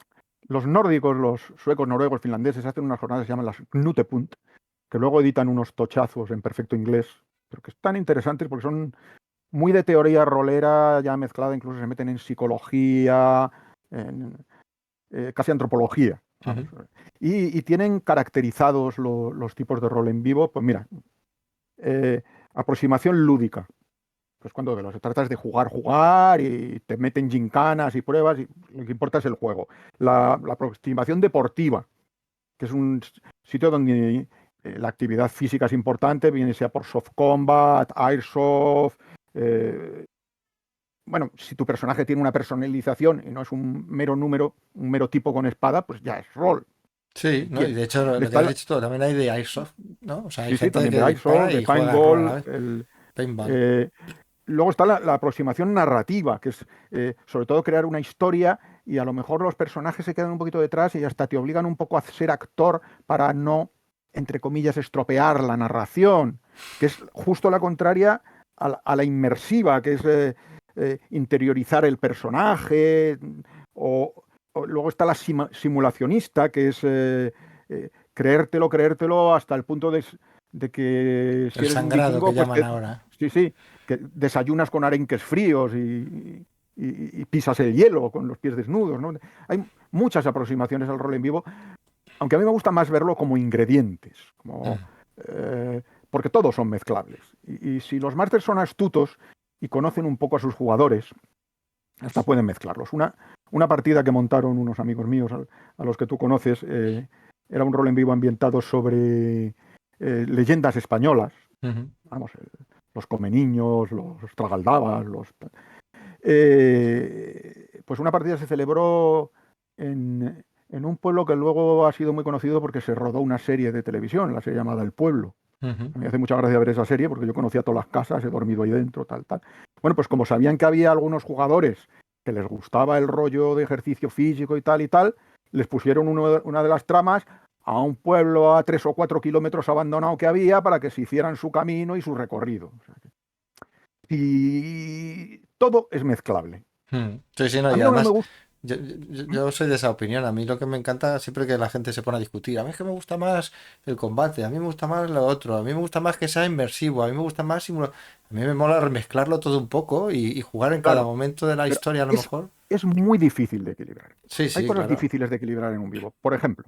los nórdicos, los suecos, noruegos, finlandeses, hacen unas jornadas que se llaman las Knutepunkt, que luego editan unos tochazos en perfecto inglés, pero que están interesantes porque son muy de teoría rolera, ya mezclada, incluso se meten en psicología, en casi antropología, vamos. Ujú. Y tienen caracterizados los tipos de rol en vivo, pues mira, eh, aproximación lúdica. Pues cuando de lo que se trata es de jugar, jugar y te meten gincanas y pruebas y lo que importa es el juego. La aproximación deportiva, que es un sitio donde la actividad física es importante, bien sea por soft combat, airsoft. eh, bueno, si tu personaje tiene una personalización y no es un mero número, un mero tipo con espada, pues ya es rol. Sí, ¿no? Y Bien. de hecho, lo que Está has dicho tú, también hay de Airsoft, ¿no? O sea, hay sí, sí, gente también de que dispara airsoft, de y juega rol a la paintball. vez. Paintball. Eh, Luego está la aproximación narrativa, que es sobre todo crear una historia y a lo mejor los personajes se quedan un poquito detrás y hasta te obligan un poco a ser actor para no, entre comillas, estropear la narración, que es justo la contraria a la inmersiva, que es interiorizar el personaje, o luego está la simulacionista, que es creértelo hasta el punto de que si El eres un sangrado que vikingo, pues llaman que ahora. sí, sí, que desayunas con arenques fríos y pisas el hielo con los pies desnudos, ¿no? Hay muchas aproximaciones al rol en vivo, aunque a mí me gusta más verlo como ingredientes, Mm. porque todos son mezclables. Y si los masters son astutos y conocen un poco a sus jugadores, hasta pueden mezclarlos. Una partida que montaron unos amigos míos, a los que tú conoces, era un rol en vivo ambientado sobre leyendas españolas, Ujú. vamos, los Comeniños, los Tragaldabas, pues una partida se celebró en un pueblo que luego ha sido muy conocido porque se rodó una serie de televisión, la serie llamada El Pueblo. Ujú. Me hace mucha gracia ver esa serie porque yo conocía todas las casas, he dormido ahí dentro, tal, tal. Bueno, pues como sabían que había algunos jugadores que les gustaba el rollo de ejercicio físico y tal, les pusieron una de las tramas a un pueblo a 3 o 4 kilómetros abandonado que había para que se hicieran su camino y su recorrido. O sea y todo es mezclable. Sí, sí, no, A y mí lo que no me además gusta... yo soy de esa opinión. A mí lo que me encanta siempre que la gente se pone a discutir. A mí es que me gusta más el combate, a mí me gusta más lo otro, a mí me gusta más que sea inmersivo, a mí me gusta más simular. A mí me mola remezclarlo todo un poco y jugar en cada Claro, momento de la pero historia a lo es, mejor. es muy difícil de equilibrar. Sí, Hay sí, cosas claro. difíciles de equilibrar en un vivo. Por ejemplo,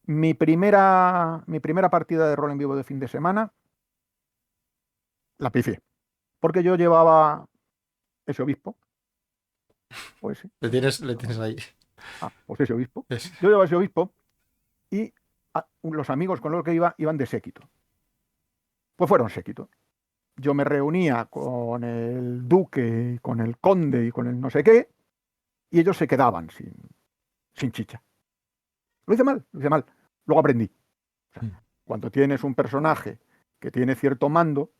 mi primera partida de rol en vivo de fin de semana la pifié. Porque yo llevaba ese obispo, o ese, Le no, tienes ahí. pues ese obispo. Es- Yo llevaba ese obispo y los amigos con los que iba iban de séquito. Pues fueron séquito. Yo me reunía con el duque, con el conde y con el no sé qué, y ellos se quedaban sin chicha. Lo hice mal, lo hice mal. Luego aprendí. O sea, cuando tienes un personaje que tiene cierto mando,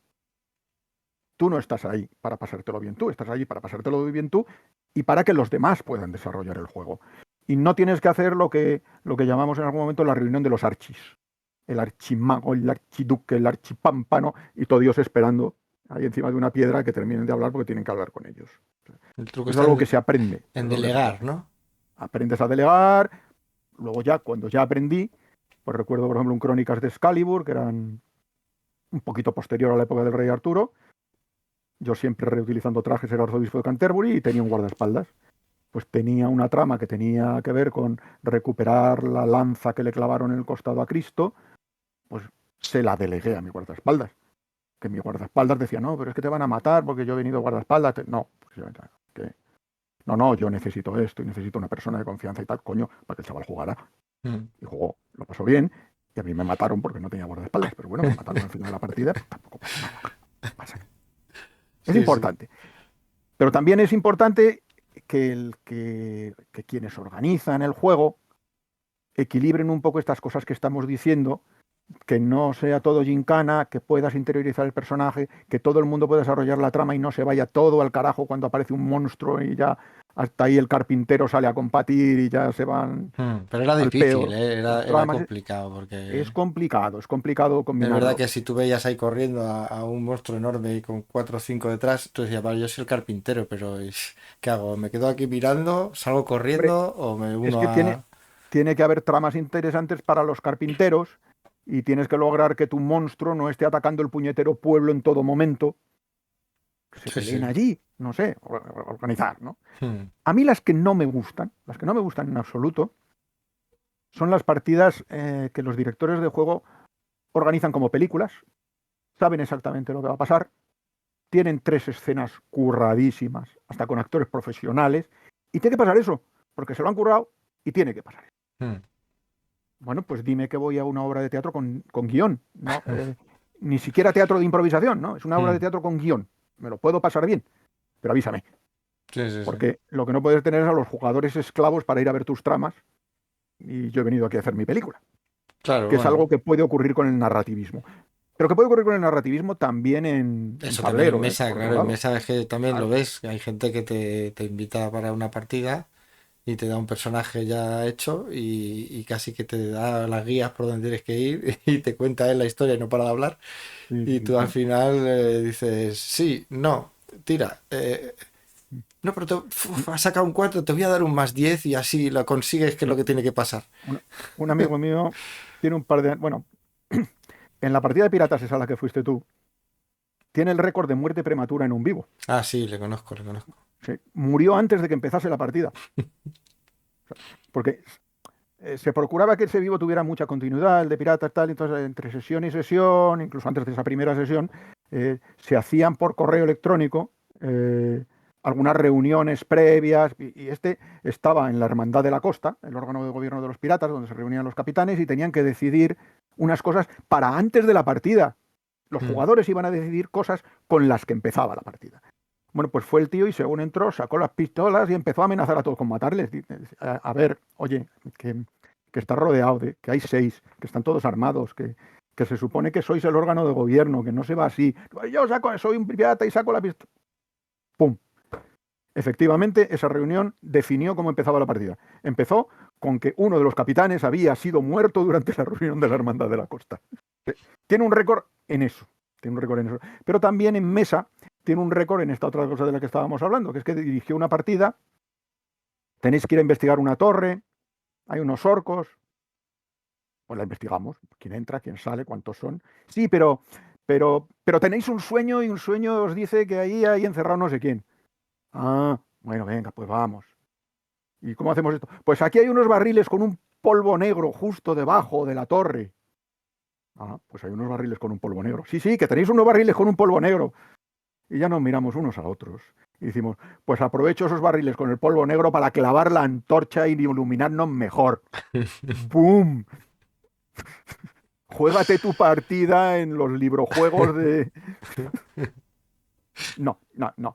tú no estás ahí para pasártelo bien tú, estás ahí para pasártelo bien tú y para que los demás puedan desarrollar el juego. Y no tienes que hacer lo que llamamos en algún momento la reunión de los archis. El archimago, el archiduque, el archipámpano y todo Dios esperando ahí encima de una piedra que terminen de hablar porque tienen que hablar con ellos. El truco Es está algo que se aprende, en el rol de rol. delegar, ¿no? Aprendes a delegar, luego ya, cuando ya aprendí, pues recuerdo, por ejemplo, un Crónicas de Excalibur, que eran un poquito posterior a la época del rey Arturo. Yo siempre reutilizando trajes era arzobispo de Canterbury y tenía un guardaespaldas. Pues tenía una trama que tenía que ver con recuperar la lanza que le clavaron en el costado a Cristo, pues se la delegué a mi guardaespaldas. Que mi guardaespaldas decía, no, pero es que te van a matar porque yo he venido guardaespaldas. No, pues que, no, yo necesito esto y necesito una persona de confianza y tal, coño, para que el chaval jugara. Mm. Y jugó, lo pasó bien. Y a mí me mataron porque no tenía guardaespaldas, pero bueno, me mataron al final de la partida, pues tampoco pasa nada. Pasa. Es Sí, sí. importante. Pero también es importante que quienes organizan el juego equilibren un poco estas cosas que estamos diciendo, que no sea todo gincana, que puedas interiorizar el personaje, que todo el mundo pueda desarrollar la trama y no se vaya todo al carajo cuando aparece un monstruo y ya hasta ahí el carpintero sale a combatir y ya se van Pero era al difícil, peo ¿eh? las Era tramas. complicado porque Es complicado es verdad combinarlo. que si tú veías ahí corriendo a un monstruo enorme y con cuatro o cinco detrás, tú decías, vale, yo soy el carpintero, pero ¿qué hago? ¿Me quedo aquí mirando, salgo Hombre, corriendo o me es uno que a... tiene que haber tramas interesantes para los carpinteros y tienes que lograr que tu monstruo no esté atacando el puñetero pueblo en todo momento, que se Sí, peleen sí. allí, no sé, organizar, ¿no? Hmm. A mí las que no me gustan en absoluto, son las partidas que los directores de juego organizan como películas, saben exactamente lo que va a pasar, tienen 3 escenas curradísimas, hasta con actores profesionales, y tiene que pasar eso, porque se lo han currado y tiene que pasar. Hmm. Bueno, pues dime que voy a una obra de teatro con guión, ¿no? Ni siquiera teatro de improvisación, ¿no? Es una obra de Hmm. teatro con guión. Me lo puedo pasar bien, pero avísame, Sí, sí, sí. porque lo que no puedes tener es a los jugadores esclavos para ir a ver tus tramas y yo he venido aquí a hacer mi película, Claro, que es bueno. algo que puede ocurrir con el narrativismo. Pero que puede ocurrir con el narrativismo también en Eso también en tablero, mesa, por otro claro, en lado. mesa es que también lo Claro. ves, hay gente que te invita para una partida y te da un personaje ya hecho y casi que te da las guías por donde tienes que ir y te cuenta él la historia y no para de hablar Sí, y sí, tú al sí. final dices, sí, no, tira, no, pero has sacado un 4 te voy a dar un +10 y así lo consigues que es lo Sí. que tiene que pasar. Un amigo mío tiene un par de... Bueno, en la partida de piratas esa a la que fuiste tú, tiene el récord de muerte prematura en un vivo. Ah, sí, le conozco, le conozco. Sí, murió antes de que empezase la partida, porque se procuraba que ese vivo tuviera mucha continuidad, el de piratas tal, entonces entre sesión y sesión, incluso antes de esa primera sesión, se hacían por correo electrónico algunas reuniones previas, y este estaba en la Hermandad de la Costa, el órgano de gobierno de los piratas, donde se reunían los capitanes y tenían que decidir unas cosas para antes de la partida. Los Mm. jugadores iban a decidir cosas con las que empezaba la partida. Bueno, pues fue el tío y según entró, sacó las pistolas y empezó a amenazar a todos con matarles. A ver, oye, que está rodeado, que hay 6, que están todos armados, que se supone que sois el órgano de gobierno, que no se va así. Yo soy un pirata y saco la pistola. ¡Pum! Efectivamente, esa reunión definió cómo empezaba la partida. Empezó con que uno de los capitanes había sido muerto durante la reunión de la Hermandad de la Costa. Tiene un récord en eso. Tiene un récord en eso. Pero también en mesa tiene un récord en esta otra cosa de la que estábamos hablando, que es que dirigió una partida. Tenéis que ir a investigar una torre, hay unos orcos, pues la investigamos. ¿Quién entra, quién sale, cuántos son? Sí, pero tenéis un sueño y un sueño os dice que ahí hay encerrado no sé quién. Ah, bueno, venga, pues vamos. ¿Y cómo hacemos esto? Pues aquí hay unos barriles con un polvo negro justo debajo de la torre. Ah, pues hay unos barriles con un polvo negro. Sí, sí, que tenéis unos barriles con un polvo negro. Y ya nos miramos unos a otros. Y decimos, pues aprovecho esos barriles con el polvo negro para clavar la antorcha y iluminarnos mejor. ¡Pum! Juégate tu partida en los librojuegos de... No, no, no.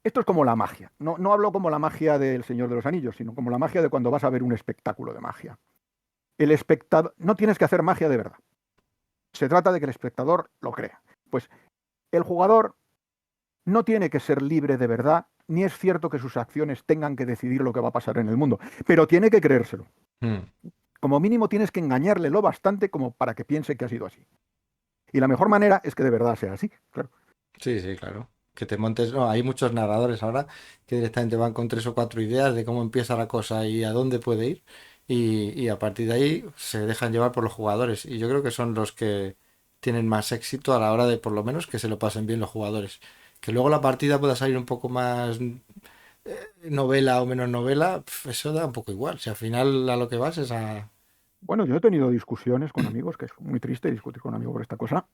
Esto es como la magia. No, no hablo como la magia del Señor de los Anillos, sino como la magia de cuando vas a ver un espectáculo de magia. El espectador... No tienes que hacer magia de verdad. Se trata de que el espectador lo crea. Pues el jugador no tiene que ser libre de verdad, ni es cierto que sus acciones tengan que decidir lo que va a pasar en el mundo, pero tiene que creérselo. Mm. Como mínimo tienes que engañarle lo bastante como para que piense que ha sido así. Y la mejor manera es que de verdad sea así, claro. Sí, sí, claro. Que te montes. No, hay muchos narradores ahora que directamente van con tres o cuatro ideas de cómo empieza la cosa y a dónde puede ir. Y a partir de ahí se dejan llevar por los jugadores. Y yo creo que son los que tienen más éxito a la hora de por lo menos que se lo pasen bien los jugadores. Que luego la partida pueda salir un poco más novela o menos novela, eso da un poco igual. Si al final a lo que vas es a... Bueno, yo he tenido discusiones con amigos, que es muy triste discutir con amigos por esta cosa,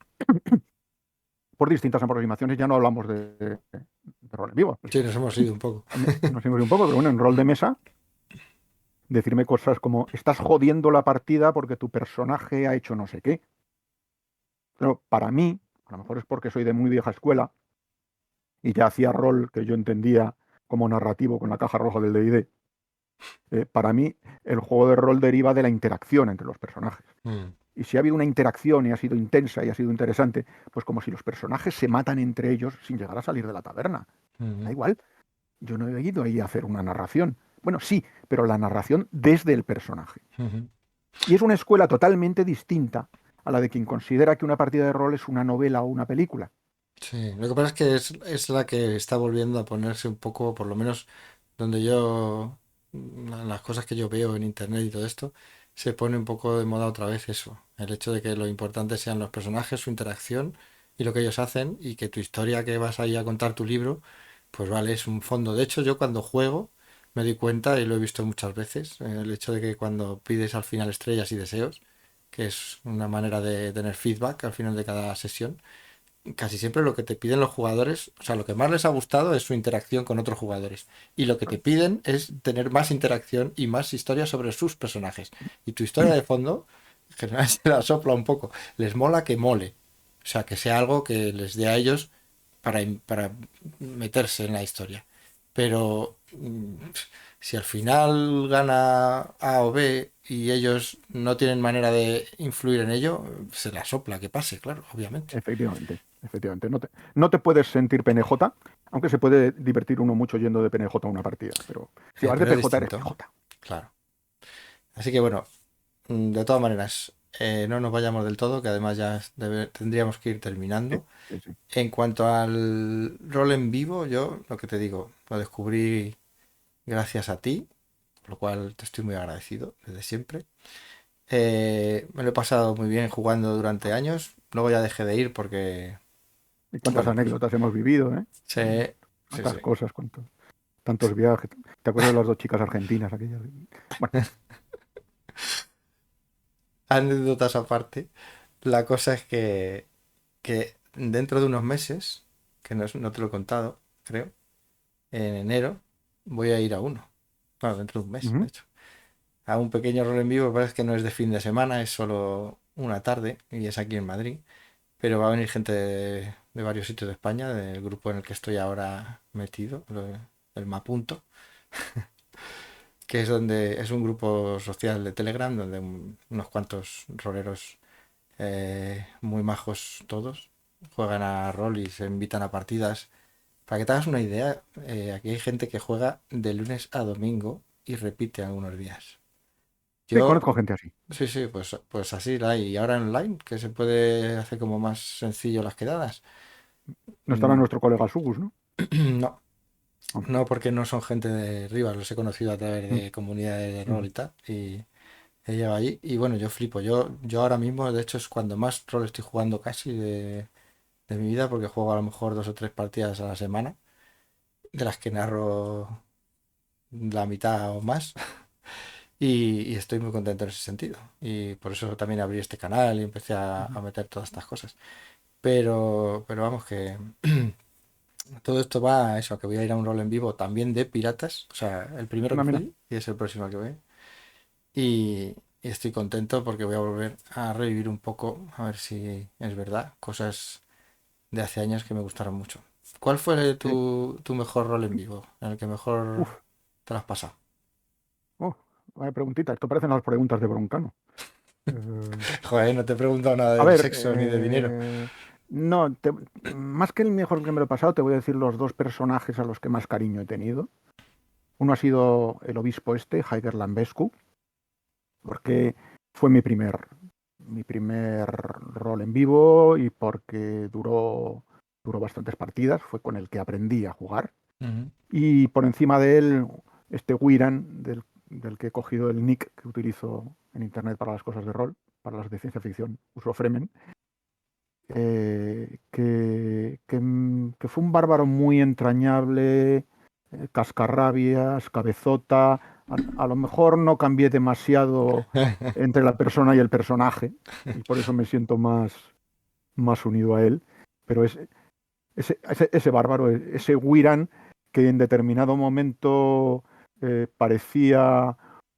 por distintas aproximaciones, ya no hablamos de rol en vivo, pues, Sí, nos hemos ido un poco. nos hemos ido un poco, pero bueno, en rol de mesa, decirme cosas como, estás jodiendo la partida porque tu personaje ha hecho no sé qué. Pero para mí, a lo mejor es porque soy de muy vieja escuela y ya hacía rol que yo entendía como narrativo con la caja roja del D&D. Para mí, el juego de rol deriva de la interacción entre los personajes. Mm, Y si ha habido una interacción y ha sido intensa y ha sido interesante, pues como si los personajes se matan entre ellos sin llegar a salir de la taberna. Da mm, igual, yo no he ido ahí a hacer una narración. Bueno, sí, pero la narración desde el personaje. mm. Y es una escuela totalmente distinta a la de quien considera que una partida de rol es una novela o una película. Sí, lo que pasa es que es la que está volviendo a ponerse un poco, por lo menos donde yo, las cosas que yo veo en internet y todo esto, se pone un poco de moda otra vez eso. El hecho de que lo importante sean los personajes, su interacción y lo que ellos hacen y que tu historia que vas ahí a contar tu libro, pues vale, es un fondo. De hecho, yo cuando juego me doy cuenta y lo he visto muchas veces, el hecho de que cuando pides al final estrellas y deseos, que es una manera de tener feedback al final de cada sesión, casi siempre lo que te piden los jugadores, o sea, lo que más les ha gustado es su interacción con otros jugadores. Y lo que te piden es tener más interacción y más historias sobre sus personajes. Y tu historia de fondo, en general se la sopla un poco. Les mola que mole. O sea, que sea algo que les dé a ellos para meterse en la historia. Pero si al final gana A o B y ellos no tienen manera de influir en ello, se la sopla que pase, claro, obviamente. Efectivamente, efectivamente. No te puedes sentir PNJ, aunque se puede divertir uno mucho yendo de PNJ a una partida, pero si vas de Pero es PJ eres distinto, PJ. claro. Así que bueno, de todas maneras, no nos vayamos del todo, que además ya tendríamos que ir Sí, terminando. sí, sí. En cuanto al rol en vivo, yo lo que te digo, lo descubrí gracias a ti, por lo cual te estoy muy agradecido desde siempre. Me lo he pasado muy bien jugando durante años. Luego ya dejé de ir porque, Y cuántas bueno, pues anécdotas hemos vivido, ¿eh? sí, sí, Cuántas sí. cosas, tantos viajes. ¿Te acuerdas de las dos chicas argentinas aquellas? Bueno, Anécdotas aparte. La cosa es que dentro de unos meses, que no te lo he contado, creo, en enero voy a ir a uno. Bueno, dentro de un mes, de ujú. hecho. A un pequeño rol en vivo, parece que no es de fin de semana, es solo una tarde y es aquí en Madrid. Pero va a venir gente de varios sitios de España, del grupo en el que estoy ahora metido, el Mapunto, que es donde es un grupo social de Telegram donde unos cuantos roleros muy majos todos juegan a rol y se invitan a partidas. Para que te hagas una idea, aquí hay gente que juega de lunes a domingo y repite algunos días. Sí, Yo, conozco gente así. sí, sí, pues así la hay. Y ahora en online, que se puede hacer como más sencillo las quedadas. No estará Mm, nuestro colega Sugus, ¿no? no, Ah, no porque no son gente de Rivas, los he conocido a través mm, de comunidades de rol mm. y tal. Y he llegado allí. Y bueno, yo flipo. Yo ahora mismo, de hecho, es cuando más rol estoy jugando casi de mi vida, porque juego a lo mejor 2 o 3 partidas a la semana, de las que narro la mitad o más. Y estoy muy contento en ese sentido. Y por eso también abrí este canal y empecé a meter todas estas cosas. Pero vamos que todo esto va a eso, a que voy a ir a un rol en vivo también de piratas. O sea, el primero que Mira, mira. fui y es el próximo al que voy. Y estoy contento porque voy a volver a revivir un poco, a ver si es verdad, cosas de hace años que me gustaron mucho. ¿Cuál fue Sí. tu mejor rol en vivo? En el que mejor Uf, te lo has pasado. oh, vaya preguntita. Esto parecen las preguntas de Broncano. Eh, Joder, no te he preguntado nada a de ver, sexo ni de dinero. no, más que el mejor que me lo he pasado, te voy a decir los dos personajes a los que más cariño he tenido. Uno ha sido el obispo este, Haiger Lambescu, porque fue mi primer rol en vivo y porque duró bastantes partidas, fue con el que aprendí a jugar. Ujú. Y por encima de él, este Wiran, del que he cogido el nick que utilizo en internet para las cosas de rol, para las de ciencia ficción, uso Fremen, que fue un bárbaro muy entrañable, cascarrabias, cabezota. A lo mejor no cambié demasiado entre la persona y el personaje, y por eso me siento más unido a él, pero ese bárbaro, ese Wiran, que en determinado momento parecía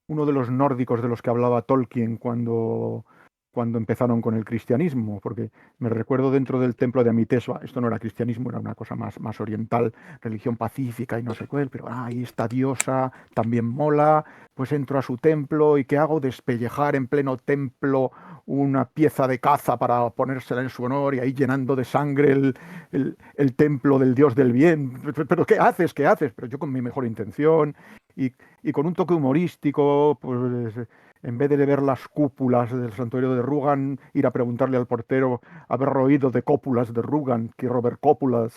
uno de los nórdicos de los que hablaba Tolkien cuando cuando empezaron con el cristianismo, porque me recuerdo dentro del templo de Amitesba, esto no era cristianismo, era una cosa más oriental, religión pacífica y no sé cuál, pero ahí esta diosa también mola, pues entro a su templo y ¿qué hago? Despellejar en pleno templo una pieza de caza para ponérsela en su honor y ahí llenando de sangre el templo del dios del bien. Pero ¿qué haces? ¿Qué haces? Pero yo con mi mejor intención y, y con un toque humorístico, pues en vez de ver las cúpulas del santuario de Rugan, ir a preguntarle al portero, haber oído de cópulas de Rugan, que Robert Cópulas.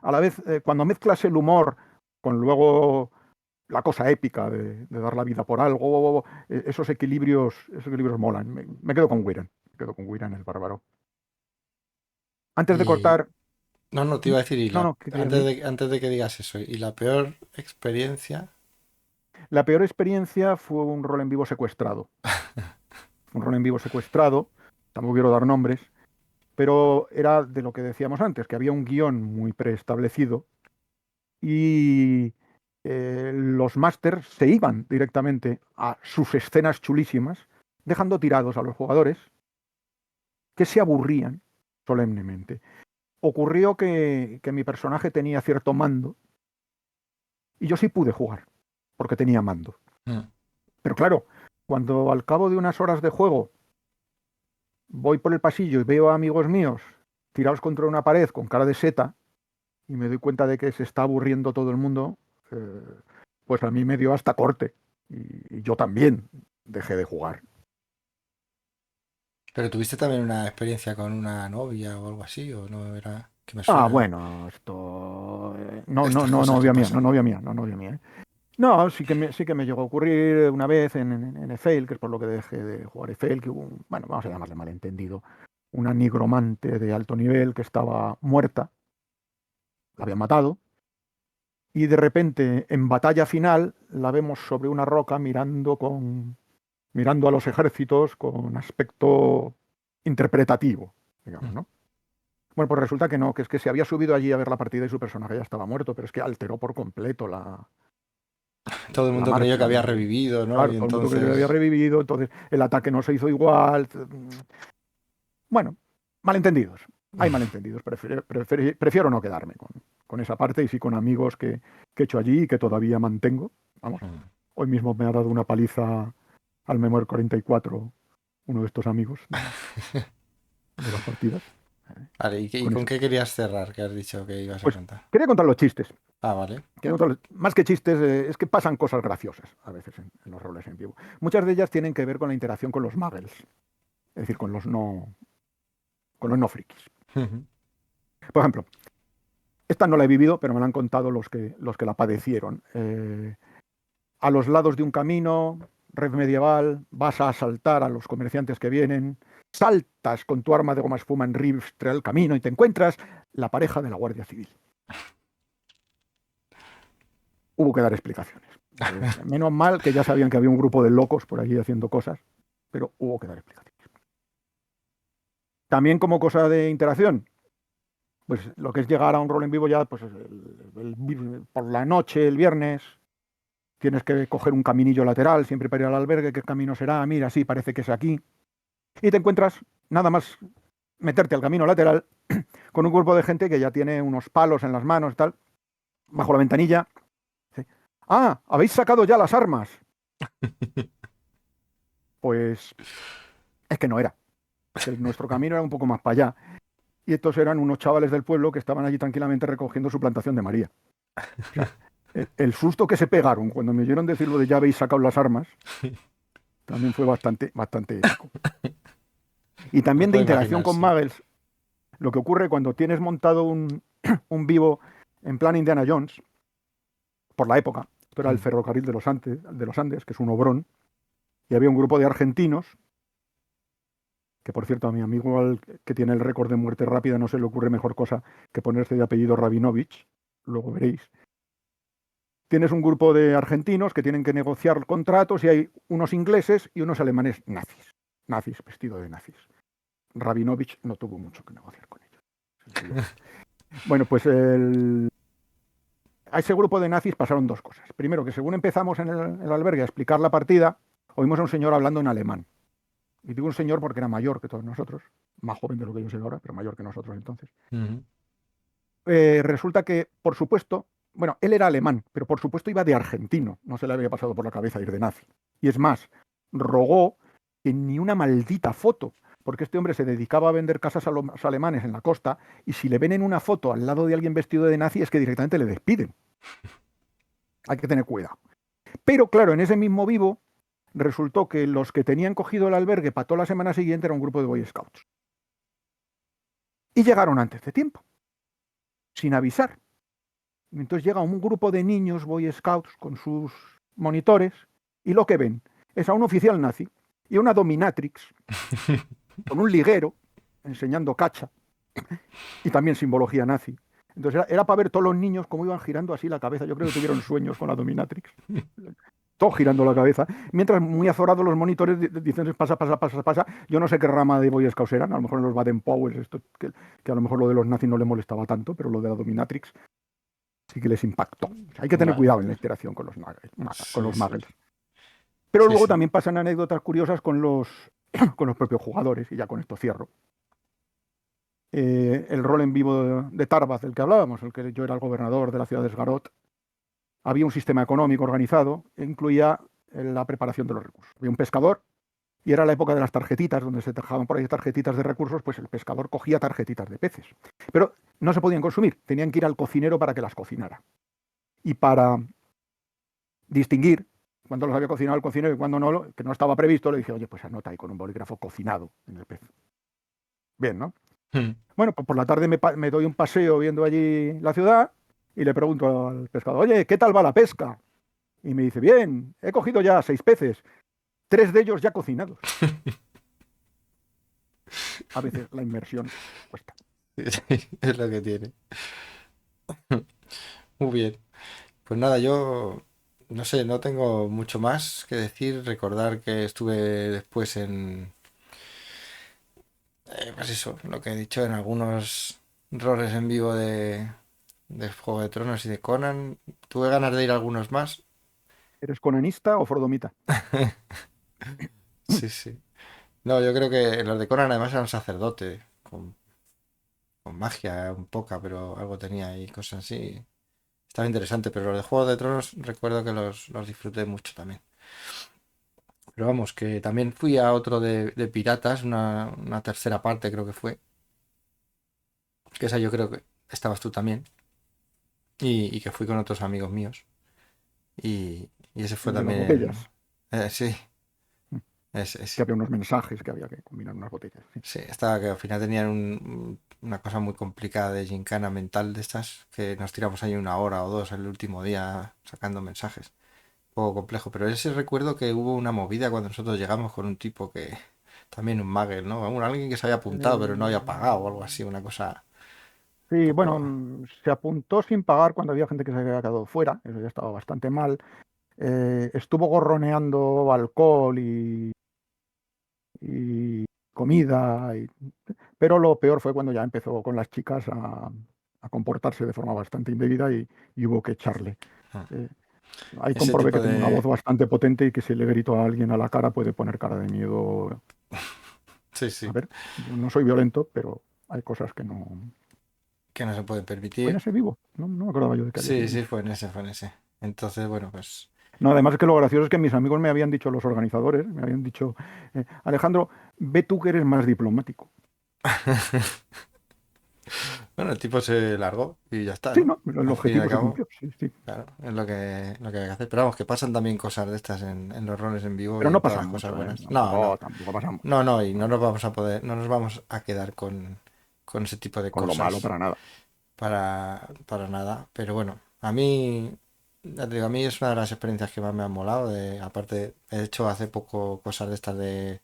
A la vez, cuando mezclas el humor con luego la cosa épica de dar la vida por algo, esos equilibrios molan. Me quedo con Wiran, me quedo con Wiran el bárbaro. Antes de Y cortar, no, no, te iba a decir, no, no, ¿qué querías decir? antes de que digas eso, y la peor experiencia. La peor experiencia fue un rol en vivo secuestrado. Un rol en vivo secuestrado, tampoco quiero dar nombres, pero era de lo que decíamos antes, que había un guión muy preestablecido y los másters se iban directamente a sus escenas chulísimas, dejando tirados a los jugadores que se aburrían solemnemente. Ocurrió que mi personaje tenía cierto mando y yo sí pude jugar, porque tenía mando. Mm. Pero claro, cuando al cabo de unas horas de juego voy por el pasillo y veo a amigos míos tirados contra una pared con cara de seta, y me doy cuenta de que se está aburriendo todo el mundo, eh, pues a mí me dio hasta corte. Y yo también dejé de jugar. Pero tuviste también una experiencia con una novia o algo así, o no era que me Ah, suena bueno, esto... no, no, estas no, cosas que novia mía, no, pasan. novia mía, no, novia mía. No, sí que me llegó a ocurrir una vez en EFEL, que es por lo que dejé de jugar EFEL, que hubo bueno, vamos a llamarle malentendido, una nigromante de alto nivel que estaba muerta, la habían matado, y de repente en batalla final la vemos sobre una roca mirando a los ejércitos con aspecto interpretativo, digamos, Mm. ¿no? Bueno, pues resulta que no, que es que se había subido allí a ver la partida y su personaje ya estaba muerto, pero es que alteró por completo Todo el la mundo creyó que marcha. había revivido, ¿no? Claro, Y todo el mundo creyó que había entonces... revivido, entonces el ataque no se hizo igual. Bueno, malentendidos. Hay malentendidos. Prefiero no quedarme con esa parte y sí con amigos que he hecho allí y que todavía mantengo. Vamos, Mm. hoy mismo me ha dado una paliza al Memoir 44 uno de estos amigos de las partidas. Vale, y Con con eso. qué querías cerrar? Que has dicho que ibas a Pues contar. quería contar los chistes. Ah, vale. Más que chistes, es que pasan cosas graciosas a veces en los roles en vivo. Muchas de ellas tienen que ver con la interacción con los muggles, es decir, con los no frikis. Ujú. Por ejemplo, esta no la he vivido, pero me la han contado los que la padecieron. A los lados de un camino, red medieval, vas a asaltar a los comerciantes que vienen, saltas con tu arma de goma espuma en rifle al camino y te encuentras la pareja de la Guardia Civil. Hubo que dar explicaciones. Menos mal que ya sabían que había un grupo de locos por allí haciendo cosas, pero hubo que dar explicaciones. También como cosa de interacción, pues lo que es llegar a un rol en vivo ya, pues por la noche, el viernes, tienes que coger un caminillo lateral, siempre para ir al albergue, ¿qué camino será? Mira, sí, parece que es aquí. Y te encuentras, nada más meterte al camino lateral, con un grupo de gente que ya tiene unos palos en las manos, tal, bajo la ventanilla. Dice, ah, habéis sacado ya las armas. Pues es que no era. Que nuestro camino era un poco más para allá. Y estos eran unos chavales del pueblo que estaban allí tranquilamente recogiendo su plantación de María. O sea, el susto que se pegaron cuando me oyeron decir lo de ya habéis sacado las armas, también fue bastante, bastante épico. Y Me también de puedo interacción imaginar, con sí. muggles, lo que ocurre cuando tienes montado un vivo en plan Indiana Jones, por la época, esto era el Mm. ferrocarril de los Andes, que es un obrón, y había un grupo de argentinos, que por cierto a mi amigo que tiene el récord de muerte rápida no se le ocurre mejor cosa que ponerse de apellido Rabinovich, luego veréis. Tienes un grupo de argentinos que tienen que negociar contratos y hay unos ingleses y unos alemanes nazis vestidos de nazis. Rabinovich no tuvo mucho que negociar con ellos. Bueno, pues a ese grupo de nazis pasaron dos cosas. Primero, que según empezamos en el albergue a explicar la partida, oímos a un señor hablando en alemán. Y digo un señor porque era mayor que todos nosotros, más joven de lo que yo soy ahora, pero mayor que nosotros entonces. Ujú. Resulta que, por supuesto, bueno, él era alemán, pero por supuesto iba de argentino, no se le había pasado por la cabeza ir de nazi. Y es más, rogó que ni una maldita foto, porque este hombre se dedicaba a vender casas a los alemanes en la costa, y si le ven en una foto al lado de alguien vestido de nazi es que directamente le despiden. Hay que tener cuidado. Pero claro, en ese mismo vivo resultó que los que tenían cogido el albergue para toda la semana siguiente era un grupo de Boy Scouts. Y llegaron antes de tiempo, sin avisar. Entonces llega un grupo de niños Boy Scouts con sus monitores y lo que ven es a un oficial nazi y a una dominatrix con un liguero enseñando cacha y también simbología nazi. Entonces era para ver todos los niños cómo iban girando así la cabeza. Yo creo que tuvieron sueños con la dominatrix. Todo girando la cabeza, mientras muy azorados los monitores dicen pasa, pasa, pasa, pasa. Yo no sé qué rama de Boy Scouts eran, a lo mejor en los Baden Powell, esto, que a lo mejor lo de los nazis no le molestaba tanto, pero lo de la dominatrix sí que les impactó. O sea, hay que tener Vale. cuidado en la interacción con Sí, los sí. muggles. Pero Sí, luego sí. también pasan anécdotas curiosas con con los propios jugadores, y ya con esto cierro. El rol en vivo de Tarbaz, del que hablábamos, el que yo era el gobernador de la ciudad de Sgarot, había un sistema económico organizado e incluía la preparación de los recursos. Había un pescador y era la época de las tarjetitas, donde se dejaban por ahí tarjetitas de recursos, pues el pescador cogía tarjetitas de peces. Pero no se podían consumir, tenían que ir al cocinero para que las cocinara. Y para distinguir cuando los había cocinado el cocinero y cuando no, que no estaba previsto, le dije, oye, pues anota ahí con un bolígrafo cocinado en el pez. Bien, ¿no? Mm. Bueno, pues por la tarde me doy un paseo viendo allí la ciudad y le pregunto al pescador, oye, ¿qué tal va la pesca? Y me dice, bien, he cogido ya 6 peces, 3 de ellos ya cocinados. A veces la inmersión cuesta. Sí, es lo que tiene. Muy bien. Pues nada, yo no sé, no tengo mucho más que decir. Recordar que estuve después pues eso, lo que he dicho, en algunos roles en vivo de Juego de Tronos y de Conan. Tuve ganas de ir a algunos más. ¿Eres conanista o fordomita? Sí, sí. No, yo creo que los de Conan además era un sacerdote, con magia un poca, pero algo tenía y cosas así. Estaba interesante, pero los de Juego de Tronos recuerdo que los disfruté mucho también. Pero vamos, que también fui a otro de Piratas, una tercera parte creo que fue, que esa yo creo que estabas tú también, y que fui con otros amigos míos. Y ese fue El de las también... botellas. sí, Que ese. había unos mensajes que había que combinar unas botellas. Sí. Sí, estaba que al final tenían una cosa muy complicada de gincana mental de estas, que nos tiramos ahí una hora o dos el último día sacando mensajes. Un poco complejo, pero ese recuerdo que hubo una movida cuando nosotros llegamos con un tipo que, también un muggle, ¿no? Bueno, alguien que se había apuntado pero no había pagado o algo así, una cosa un Sí, bueno, poco... se apuntó sin pagar cuando había gente que se había quedado fuera, eso ya estaba bastante mal. Estuvo gorroneando alcohol y comida, pero lo peor fue cuando ya empezó con las chicas a comportarse de forma bastante indebida y hubo que echarle. Eh, Ahí Ese comprobé tipo que tengo una voz de... bastante potente y que si le grito a alguien a la cara puede poner cara de miedo. Sí, A sí, ver, yo no soy violento, pero hay cosas que no. que no se puede Fue en permitir. ese vivo, no me acordaba yo de que había Sí, sido en sí, ese. fue en ese, fue en ese. Entonces, bueno, pues... No, además es que lo gracioso es que mis amigos me habían dicho, los organizadores, me habían dicho, Alejandro, ve tú que eres más diplomático. Bueno, el tipo se largó y ya está, Sí, ¿no? no, el Al fin y al objetivo se cabo, cumplió, sí, sí. claro, es lo que hay que hacer. Pero vamos, que pasan también cosas de estas en los roles en vivo Pero y no en todas las pasan cosas mucho, ¿eh? buenas. No, Tampoco, no, tampoco pasan mucho. no, no, y no nos vamos a poder, no nos vamos a quedar con ese tipo de Con lo malo cosas para nada. para nada. Pero bueno, a mí, ya te digo, a mí es una de las experiencias que más me han molado. Aparte, he hecho hace poco cosas de estas de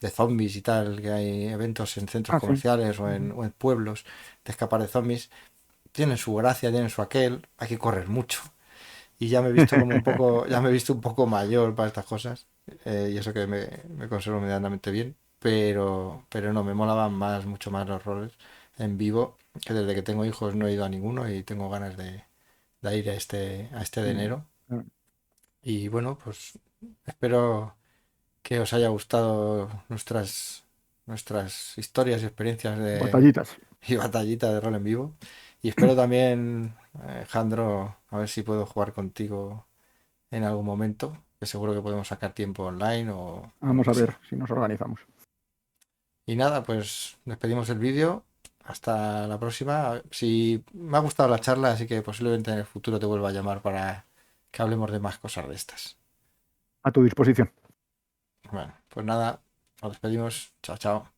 zombies y tal, que hay eventos en centros Ah, sí. comerciales o Ujú. en pueblos de escapar de zombies. Tienen su gracia, tienen su aquel, hay que correr mucho. Y ya me he visto como un poco, ya me he visto un poco mayor para estas cosas. Y eso que me conservo medianamente bien. Pero no, me molaban más, mucho más los roles en vivo, que desde que tengo hijos no he ido a ninguno y tengo ganas de ir a este de Mm, enero. eh, Y bueno, pues espero. que os haya gustado nuestras historias y experiencias Batallitas. y batallitas de rol en vivo. Y espero también, Jandro, a ver si puedo jugar contigo en algún momento, que seguro que podemos sacar tiempo online o lo Vamos que a ver sea. si nos organizamos. Y nada, pues despedimos el vídeo. Hasta la próxima. Si me ha gustado la charla, así que posiblemente en el futuro te vuelva a llamar para que hablemos de más cosas de estas. A tu disposición. Bueno, pues nada, nos despedimos. Chao, chao.